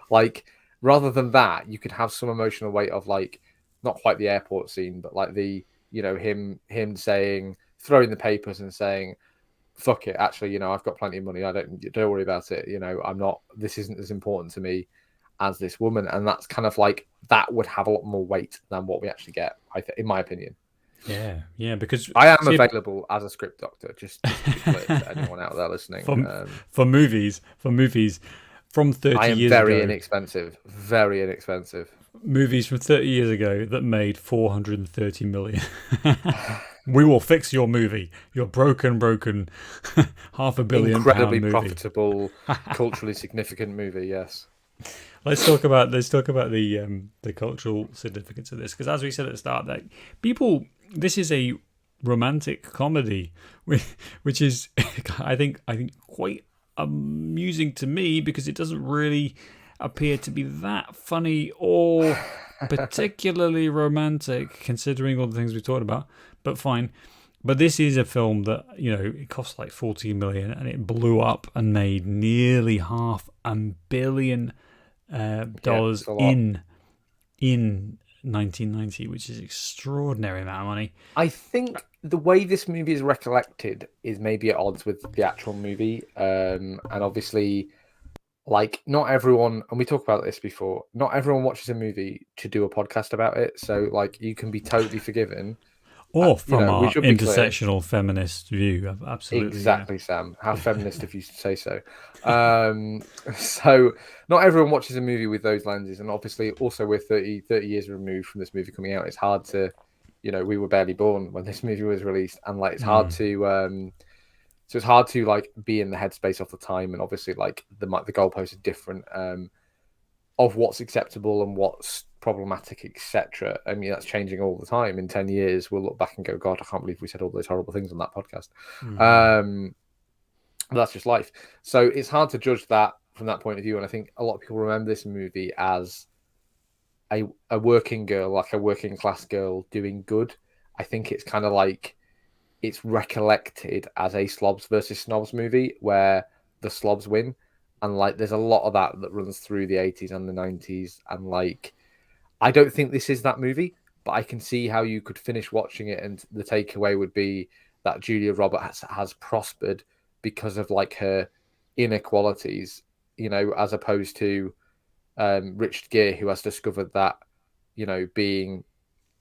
Like, rather than that, you could have some emotional weight of like, not quite the airport scene, but like the, you know, him saying, throwing the papers and saying, fuck it, actually, you know, I've got plenty of money. Don't worry about it. You know, this isn't as important to me as this woman. And that's kind of like, that would have a lot more weight than what we actually get, in my opinion. Yeah, because I am available as a script doctor, just to be clear to anyone out there listening. For movies from 30 years ago. I am very inexpensive. Movies from 30 years ago that made 430 million. We will fix your movie. Your broken £500 million incredibly movie. Profitable, culturally significant movie. Yes. Let's talk about the cultural significance of this, because as we said at the start, that this is a romantic comedy, which is I think quite amusing to me, because it doesn't really appear to be that funny or particularly romantic, considering all the things we talked about. But fine. But this is a film that, you know, it cost like 14 million and it blew up and made nearly $500 million in 1990, which is an extraordinary amount of money. I think the way this movie is recollected is maybe at odds with the actual movie, and obviously, like, not everyone, and we talked about this before, not everyone watches a movie to do a podcast about it, so like you can be totally forgiven. Or from our intersectional feminist view, absolutely. Exactly, yeah. Sam. How feminist of you to say so. So not everyone watches a movie with those lenses, and obviously also we're 30 years removed from this movie coming out. It's hard to, you know, we were barely born when this movie was released, and like it's hard to so it's hard to like be in the headspace of the time, and obviously like the goalposts are different of what's acceptable and what's problematic, etc. I mean, that's changing all the time. In 10 years, we'll look back and go, God, I can't believe we said all those horrible things on that podcast. That's just life. So it's hard to judge that from that point of view. And I think a lot of people remember this movie as a working girl, like a working class girl doing good. I think it's kind of like it's recollected as a slobs versus snobs movie where the slobs win. And like, there's a lot of that runs through the 80s and the 90s. And like, I don't think this is that movie, but I can see how you could finish watching it and the takeaway would be that Julia Roberts has prospered because of like her inequalities, you know, as opposed to Richard Gere, who has discovered that, you know, being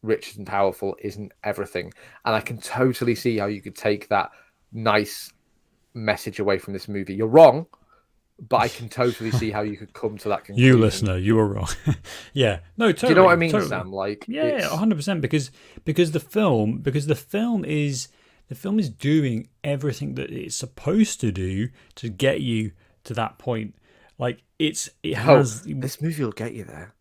rich and powerful isn't everything. And I can totally see how you could take that nice message away from this movie. You're wrong, but I can totally see how you could come to that conclusion. You listener, you were wrong. Yeah, no, totally. Do you know what I mean, totally. Sam? Like, yeah, 100%. Because the film is doing everything that it's supposed to do to get you to that point. Like it has. This movie will get you there.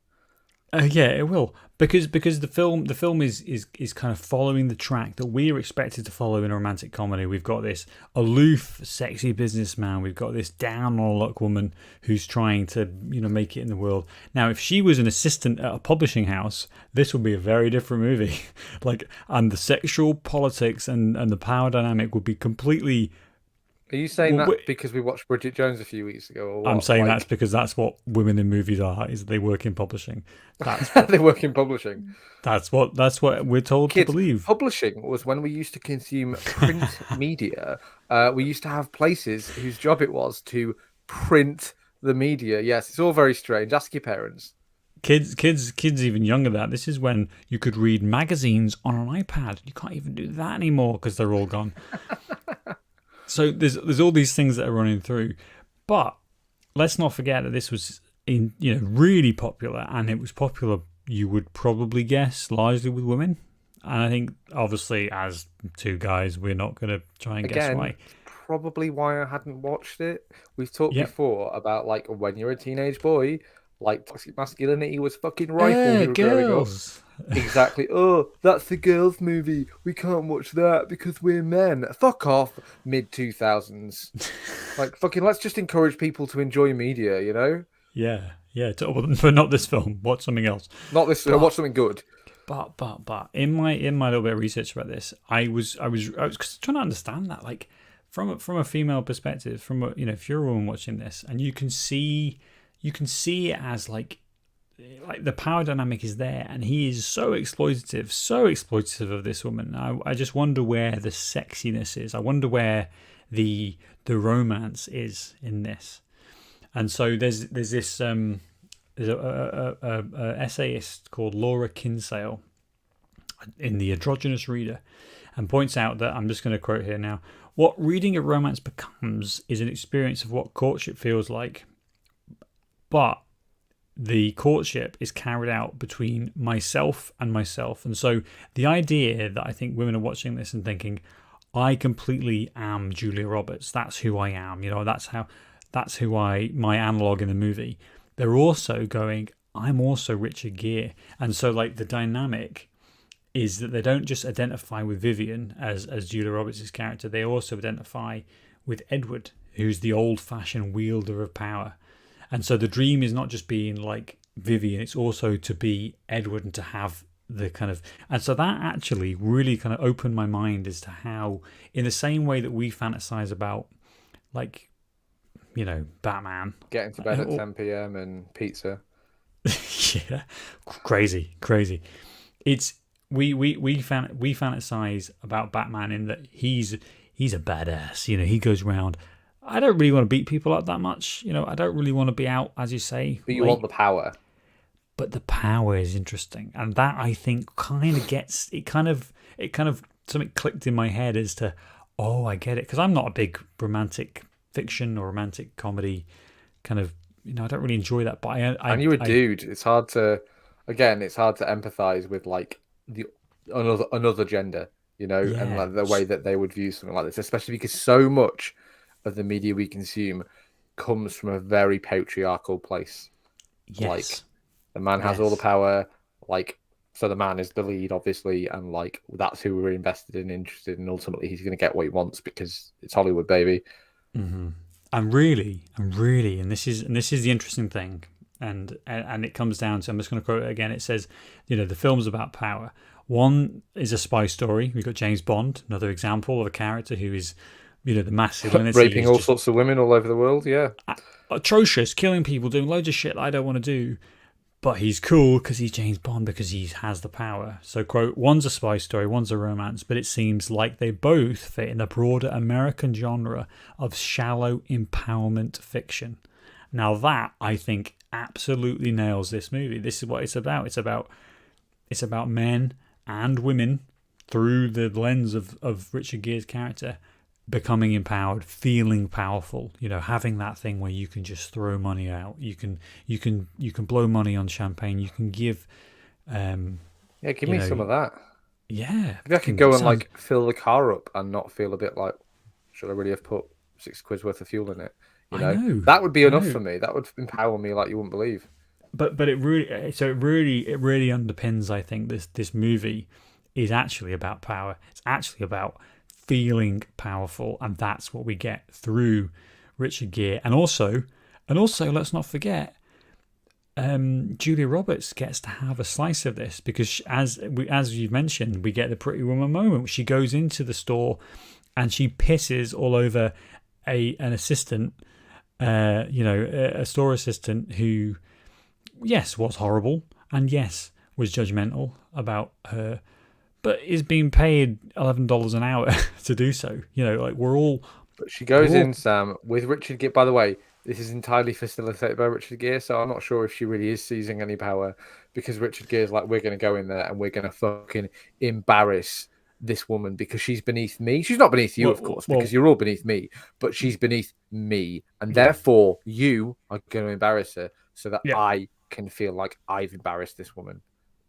Yeah, it will, because the film is kind of following the track that we're expected to follow in a romantic comedy. We've got this aloof, sexy businessman. We've got this down on luck woman who's trying to, you know, make it in the world. Now, if she was an assistant at a publishing house, this would be a very different movie. Like, and the sexual politics and the power dynamic would be completely. Are you saying that because we watched Bridget Jones a few weeks ago? Or what? I'm saying that's because that's what women in movies are. Is they work in publishing. That's what, they work in publishing. That's what we're told to believe. Publishing was when we used to consume print media. We used to have places whose job it was to print the media. Yes, it's all very strange. Ask your parents. Kids even younger than that. This is when you could read magazines on an iPad. You can't even do that anymore because they're all gone. So there's all these things that are running through, but let's not forget that this was really popular, and it was popular, you would probably guess, largely with women. And I think obviously as two guys, we're not going to try and guess why. Probably why I hadn't watched it. We've talked before about like when you're a teenage boy, like toxic masculinity was fucking rife when we were growing up. Exactly. Oh, that's the girls' movie. We can't watch that because we're men. Fuck off, mid-2000s. Like, fucking, let's just encourage people to enjoy media, you know? Yeah. But not this film. Watch something else. Not this. Watch something good. But in my little bit of research about this, I was trying to understand that. Like, from a female perspective, from a, if you're a woman watching this, and you can see it as like the power dynamic is there, and he is so exploitative of this woman. I just wonder where the sexiness is. I wonder where the romance is in this. And so there's this there's a essayist called Laura Kinsale in The Androgynous Reader, and points out that, I'm just going to quote here now, what reading a romance becomes is an experience of what courtship feels like, but the courtship is carried out between myself and myself. And so the idea that I think women are watching this and thinking, I completely am Julia Roberts, that's who I am, that's who my analog in the movie. They're also going, I'm also Richard Gere. And so like the dynamic is that they don't just identify with Vivian as Julia Roberts' character, they also identify with Edward, who's the old-fashioned wielder of power. And so the dream is not just being like Vivian, it's also to be Edward and to have the kind of... And so that actually really kind of opened my mind as to how, in the same way that we fantasize about, like, Batman. Getting to bed at 10 p.m. and pizza. Yeah, crazy. It's... We fantasize about Batman in that he's a badass. He goes around. I don't really want to beat people up that much. I don't really want to be out, as you say. But you want the power. But the power is interesting, and that I think kind of gets it. Kind of something clicked in my head as to, oh, I get it, because I'm not a big romantic fiction or romantic comedy kind of. I don't really enjoy that. But and you're a dude. It's hard to empathize with like another gender, and like the way that they would view something like this, especially because so much of the media we consume comes from a very patriarchal place. Yes. Like the man has all the power, like, so the man is the lead, obviously, and like that's who we're invested in, interested in. Ultimately, he's going to get what he wants because it's Hollywood, baby. Mm-hmm. And really, and this is the interesting thing. And it comes down to, I'm just going to quote it again. It says, the film's about power. One is a spy story. We've got James Bond, another example of a character who is, the masculinity. Raping all sorts of women all over the world, yeah. Atrocious, killing people, doing loads of shit that I don't want to do. But he's cool because he's James Bond, because he has the power. So, quote, one's a spy story, one's a romance, but it seems like they both fit in the broader American genre of shallow empowerment fiction. Now that, I think, absolutely nails this movie. This is what it's about. It's about men and women through the lens of Richard Gere's character becoming empowered, feeling powerful, having that thing where you can just throw money out. You can blow money on champagne. You can give give me some of that. Yeah. Maybe I could go and like fill the car up and not feel a bit like, should I really have put £6 worth of fuel in it? I know. That would be enough for me. That would empower me like you wouldn't believe. But it really underpins, I think, this movie is actually about power. It's actually about feeling powerful, and that's what we get through Richard Gere. And also let's not forget, Julia Roberts gets to have a slice of this, because as you mentioned, we get the Pretty Woman moment. She goes into the store and she pisses all over an assistant, a store assistant who, yes, was horrible and yes, was judgmental about her, but is being paid $11 an hour to do so. We're all... But she goes in, Sam, with Richard Gere. By the way, this is entirely facilitated by Richard Gere, so I'm not sure if she really is seizing any power, because Richard Gere's like, we're going to go in there and we're going to fucking embarrass this woman because she's beneath me. She's not beneath you, of course, because you're all beneath me, but she's beneath me. And therefore, you are going to embarrass her so that I can feel like I've embarrassed this woman.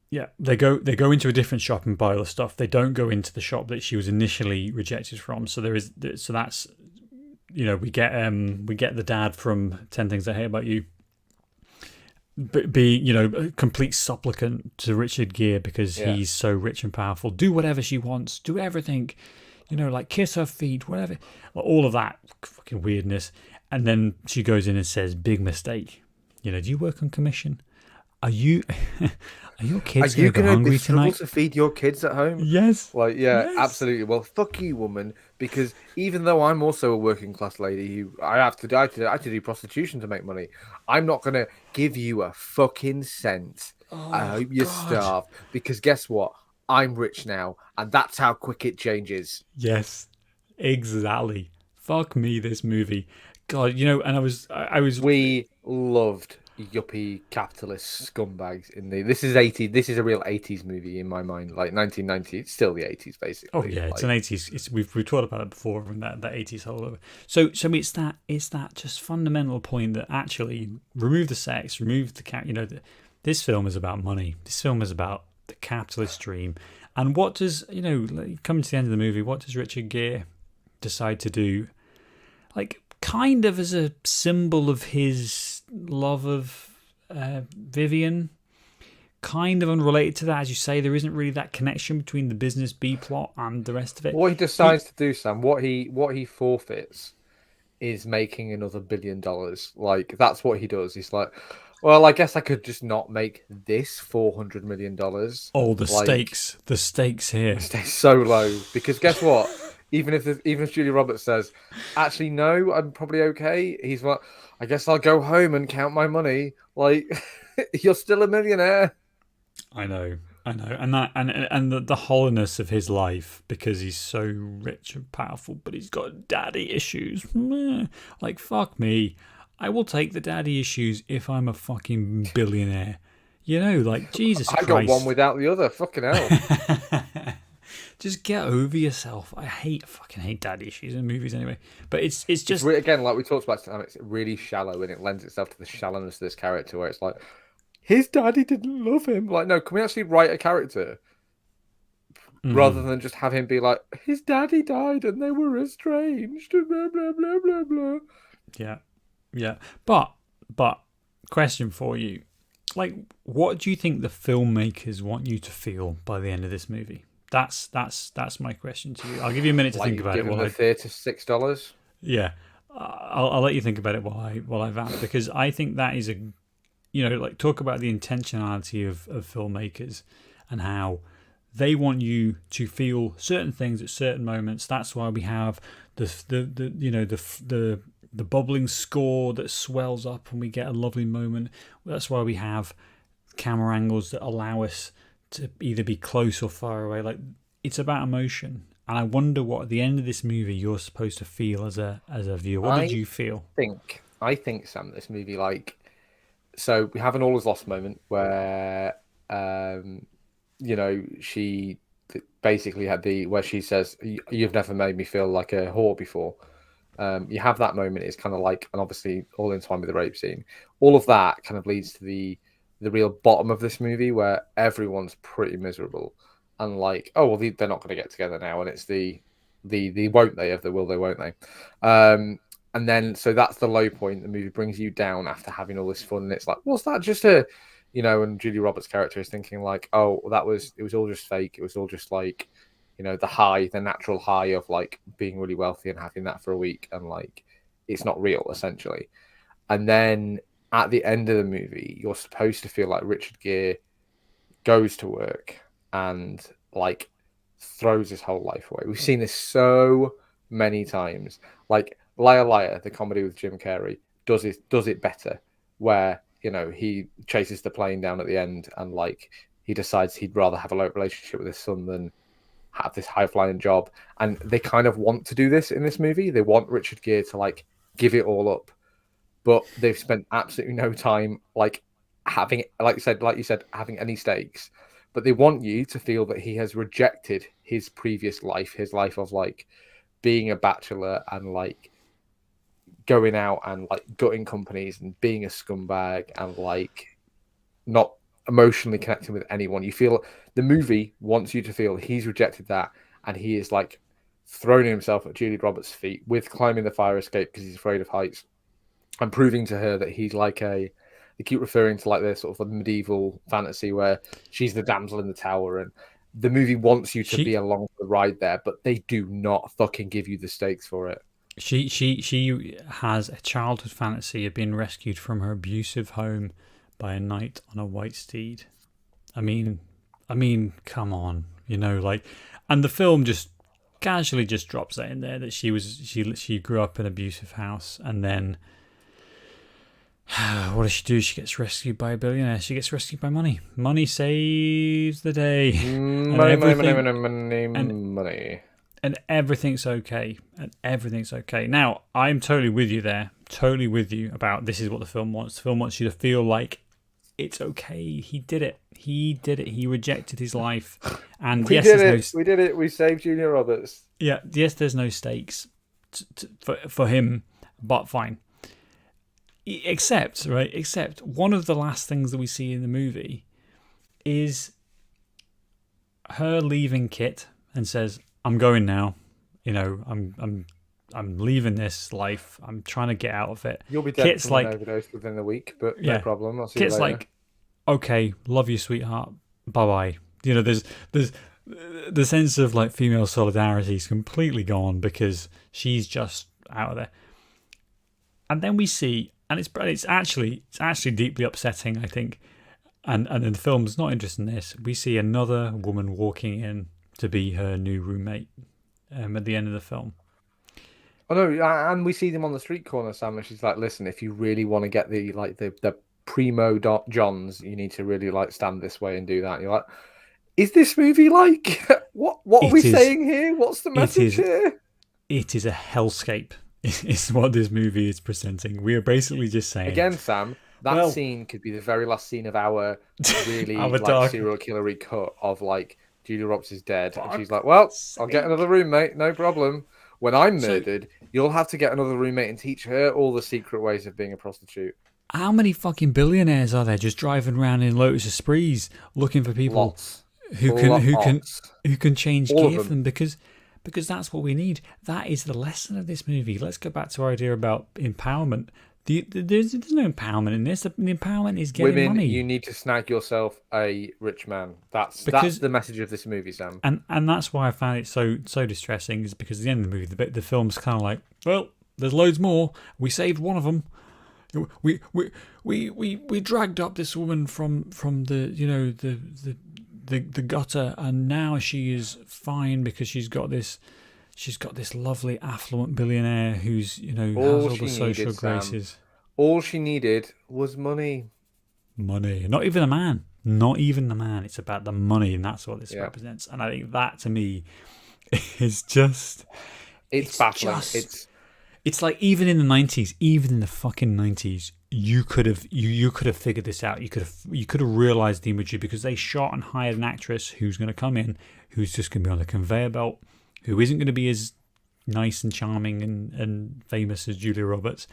Yeah, they go into a different shop and buy all the stuff. They don't go into the shop that she was initially rejected from. So that's, we get the dad from 10 Things I Hate About You, be a complete supplicant to Richard Gere because he's so rich and powerful. Do whatever she wants, do everything, like kiss her feet, whatever, all of that fucking weirdness. And then she goes in and says, "Big mistake. Do you work on commission? Are you are your Are kids you gonna go going to hungry struggle tonight? to feed your kids at home? Yes. Like, yeah, Yes. absolutely. Well, fuck you, woman, because even though I'm also a working class lady who I have to do prostitution to make money, I'm not gonna give you a fucking cent. I Oh hope you God. starve because guess what? I'm rich now, and that's how quick it changes. Yes. Exactly. Fuck me, this movie. God, you know, and I was We loved yuppie capitalist scumbags in the. This is 80. This is a real 80s movie in my mind, like 1990. It's still the 80s, oh basically. yeah, it's an Like, 80s. We've talked about it before from that 80s whole over. So it's that just fundamental point that actually remove the sex, remove the cat. You know, this film is about money. This film is about the capitalist dream. And what does like, coming to the end of the movie? What does Richard Gere decide to do? Like kind of as a symbol of his love of Vivian, kind of unrelated to that, as you say, there isn't really that connection between the business B plot and the rest of it. what he He, decides to do, Sam, what he forfeits is making another $1 billion. Like that's what he does. He's like, well, I guess I could just not make this $400 million. oh, the Like, stakes, the stakes here. stay so low because guess what? Even if Julia Roberts says, actually no, I'm probably okay. He's like, I guess I'll go home and count my money. Like, you're still a millionaire. I know, and that and the hollowness of his life because he's so rich and powerful, but he's got daddy issues. Meh. Like fuck me, I will take the daddy issues if I'm a fucking billionaire. You know, like Jesus I got one Christ. without the other. Fucking hell. Just get over yourself. Fucking hate daddy issues in movies anyway. But it's It's just again like we talked about. Sam, it's really shallow and it lends itself to the shallowness of this character, where it's like his daddy didn't love him. Like, no, can we actually write a character rather mhm. than just have him be like his daddy died and they were estranged? Blah blah blah blah blah. Yeah, yeah. But question for you, like, what do you think the filmmakers want you to feel by the end of this movie? That's my question to you. I'll give you a minute to Like think you've about it. given While the I theatre $6. yeah, I'll let you think about it while I vamp because I think that is a like talk about the intentionality of filmmakers and how they want you to feel certain things at certain moments. That's why we have the the bubbling score that swells up and we get a lovely moment. That's why we have camera angles that allow us to either be close or far away. Like it's about emotion. And I wonder what at the end of this movie you're supposed to feel as a viewer. What did I you feel? I think Sam, this movie like so we have an all is lost moment where she basically had the where she says you've never made me feel like a whore before. You have that moment. It's kind of like, and obviously all in time with the rape scene. All of that kind of leads to the real bottom of this movie where everyone's pretty miserable and like, oh well, they're not going to get together now, and it's the won't they of the will they won't they. And then so that's the low point. The movie brings you down after having all this fun, and it's like, was that just a, and Julie Roberts' character is thinking like, oh, it was all just fake. It was all just like, the natural high of like being really wealthy and having that for a week, and like, it's not real essentially. And then at the end of the movie, you're supposed to feel like Richard Gere goes to work and like throws his whole life away. We've seen this so many times. Like Liar Liar, the comedy with Jim Carrey, does it better, where he chases the plane down at the end and like he decides he'd rather have a relationship with his son than have this high flying job. And they kind of want to do this in this movie. They want Richard Gere to like give it all up, but they've spent absolutely no time like having, like you said, having any stakes. But they want you to feel that he has rejected his previous life, his life of like being a bachelor and like going out and like gutting companies and being a scumbag and like not emotionally connecting with anyone. You feel the movie wants you to feel he's rejected that and he is like throwing himself at Julie Roberts' feet with climbing the fire escape because he's afraid of heights and proving to her that he's like they keep referring to like this sort of a medieval fantasy where she's the damsel in the tower, and the movie wants you to be She along for the ride there, but they do not fucking give you the stakes for it. she has a childhood fantasy of being rescued from her abusive home by a knight on a white steed. I mean, come on, and the film just casually just drops that in there that she grew up in an abusive house, and then what does she do? She gets rescued by a billionaire. She gets rescued by money. Money saves the day. Money. And everything's okay. Now, I'm totally with you there. Totally with you about this is what the film wants. The film wants you to feel like it's okay. He did it. He rejected his life. And we did it. We did it. We saved Julia Roberts. Yeah. Yes, there's no stakes for him, but fine. Except one of the last things that we see in the movie is her leaving Kit and says, "I'm going now. I'm leaving this life. I'm trying to get out of it." You'll be dead Kit's from an overdose within a week, but no problem. I'll see Kit's you later. like, "Okay, love you, sweetheart. Bye bye." There's the sense of like female solidarity is completely gone because she's just out of there. And then we see. And it's actually deeply upsetting, I think. And the film's not interested in this. We see another woman walking in to be her new roommate at the end of the film. Oh no, and we see them on the street corner, Sam, and she's like, "Listen, if you really want to get the primo Johns, you need to really like stand this way and do that." And you're like, "Is this movie like what are we saying here? What's the message here?" It is a hellscape. Is what this movie is presenting. We are basically just saying again, Sam. That scene could be the very last scene of our really serial killer-y cut of like Julia Roberts is dead, and she's like, "Well, I'll get another roommate, no problem. When I'm murdered, you'll have to get another roommate and teach her all the secret ways of being a prostitute." How many fucking billionaires are there just driving around in Lotus Esprits looking for people Lots. who can change gear for them because that's what we need. That is the lesson of this movie. Let's go back to our idea about empowerment. There's no empowerment in this. The empowerment is getting money. You need to snag yourself a rich man. That's the message of this movie, Sam. And that's why I found it so distressing, is because at the end of the movie, the film's kind of like, well, there's loads more. We saved one of them. We dragged up this woman from the gutter, and now she is fine because she's got this lovely affluent billionaire who's has all the social graces. Sam, all she needed was money. Not even a man. It's about the money, and that's what this represents. And I think that to me is just it's baffling. It's like even in the fucking 90s, you could have figured this out. You could have realized the imagery, because they shot and hired an actress who's going to come in, who's just going to be on the conveyor belt, who isn't going to be as nice and charming and famous as Julia Roberts,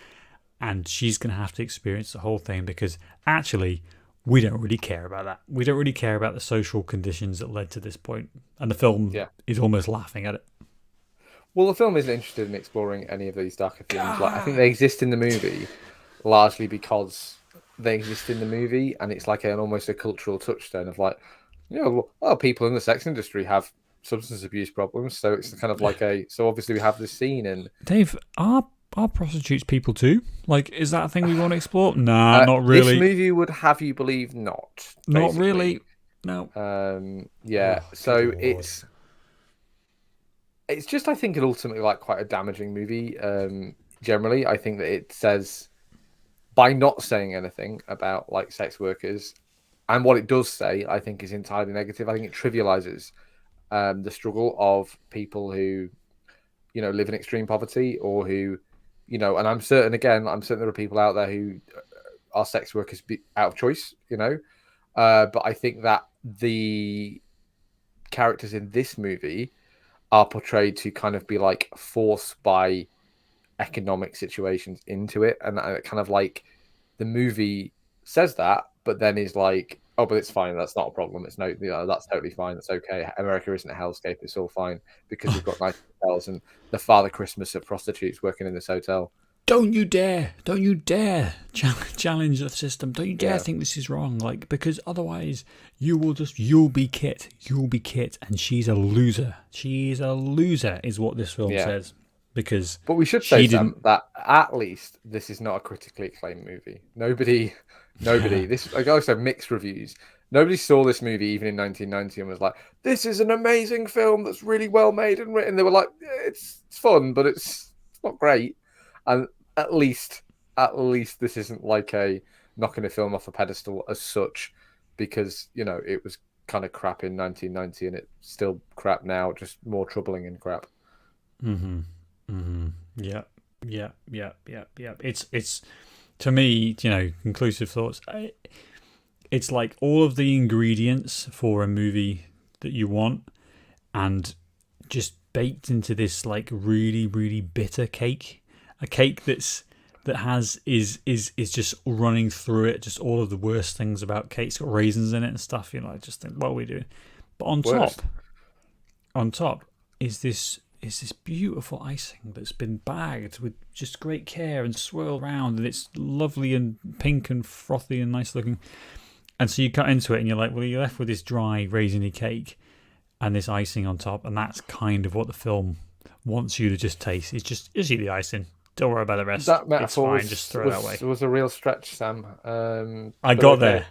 and she's going to have to experience the whole thing, because actually we don't really care about that. We don't really care about the social conditions that led to this point, and the film is almost laughing at it. Well, the film isn't interested in exploring any of these darker themes. Like, I think they exist in the movie largely because they exist in the movie, and it's like almost a cultural touchstone of like, people in the sex industry have substance abuse problems, so it's kind of like so obviously we have this scene. And Dave, are prostitutes people too? Like, is that a thing we want to explore? Nah, not really. This movie would have you believe not. Basically. Not really. No. So it's just, I think, ultimately like quite a damaging movie. Generally, I think that it says, by not saying anything about like sex workers, and what it does say, I think, is entirely negative. I think it trivializes the struggle of people who, live in extreme poverty, or who, and I'm certain there are people out there who are sex workers out of choice, but I think that the characters in this movie are portrayed to kind of be like forced by economic situations into it, and kind of like the movie says that, but then is like, oh, but it's fine, that's not a problem, it's that's totally fine, that's okay, America isn't a hellscape, it's all fine because we've got nice hotels and the Father Christmas of prostitutes working in this hotel. Don't you dare challenge the system. Don't you dare think this is wrong, like, because otherwise you'll be Kit, and she's a loser is what this film says. because But we should say, she Sam, didn't. that at least this is not a critically acclaimed movie. Nobody. This, like I said, mixed reviews. Nobody saw this movie even in 1990 and was like, "This is an amazing film that's really well made and written." They were like, "Yeah, it's fun, but it's not great." And at least, at least this isn't like a knocking a film off a pedestal as such, because it was kind of crap in 1990 and it's still crap now, just more troubling and crap. Mm-hmm. Mm-hmm. Yeah. Yeah. Yeah. Yeah. Yeah. It's to me, conclusive thoughts. It's like all of the ingredients for a movie that you want, and just baked into this like really, really bitter cake. A cake is just running through it, just all of the worst things about cake. It's got raisins in it and stuff. I just think, what are we doing? But on top is this beautiful icing that's been bagged with just great care and swirled around, and it's lovely and pink and frothy and nice looking. And so you cut into it and you're like, well, you're left with this dry raisiny cake and this icing on top, and that's kind of what the film wants you to just taste. It's just eat the icing. Don't worry about the rest. That metaphor it's fine. Just throw it away. Was a real stretch, Sam. I got there.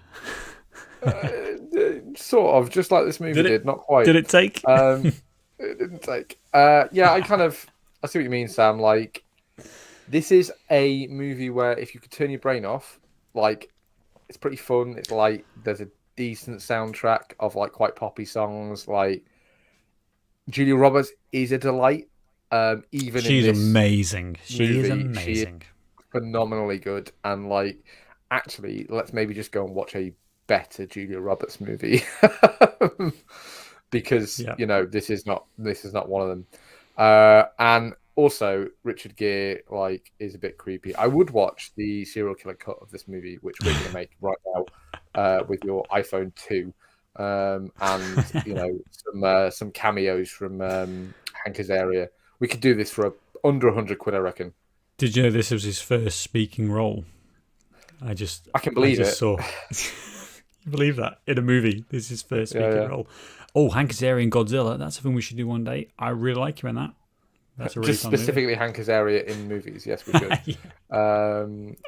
Sort of, just like this movie did. Not quite. Did it take? It didn't take. Yeah, I see what you mean, Sam. Like, this is a movie where if you could turn your brain off, like, it's pretty fun. It's like there's a decent soundtrack of like quite poppy songs. Like, Julia Roberts is a delight. Even she's in this amazing. She movie, is amazing. She is phenomenally good. And like, actually, let's maybe just go and watch a better Julia Roberts movie because this is not one of them. And also, Richard Gere is a bit creepy. I would watch the serial killer cut of this movie, which we're going to make right now with your iPhone 2, and some cameos from Hank Azaria. We could do this for under £100, I reckon. Did you know this was his first speaking role? I can believe it. Saw. You believe that in a movie? This is his first speaking role. Oh, Hank Azaria in Godzilla. That's something we should do one day. I really like him in that. That's a really just specifically movie. Hank Azaria in movies. Yes, we should.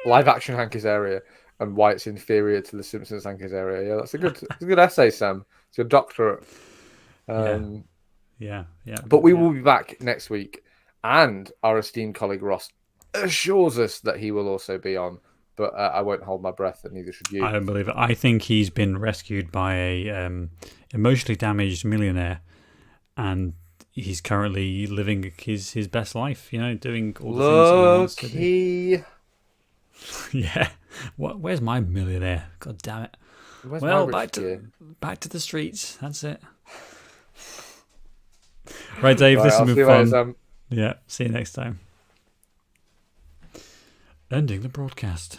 Live action Hank Azaria and why it's inferior to the Simpsons Hank Azaria. Yeah, that's a good essay, Sam. It's your doctorate. Yeah. But we will be back next week, and our esteemed colleague Ross assures us that he will also be on. But I won't hold my breath, and neither should you. I don't believe it. I think he's been rescued by a emotionally damaged millionaire, and he's currently living his best life. Doing all the things he wants to do. Yeah. Where's my millionaire? God damn it. Well, back to the streets. That's it. Right, Dave. This has been fun. Later, yeah. See you next time. Ending the broadcast.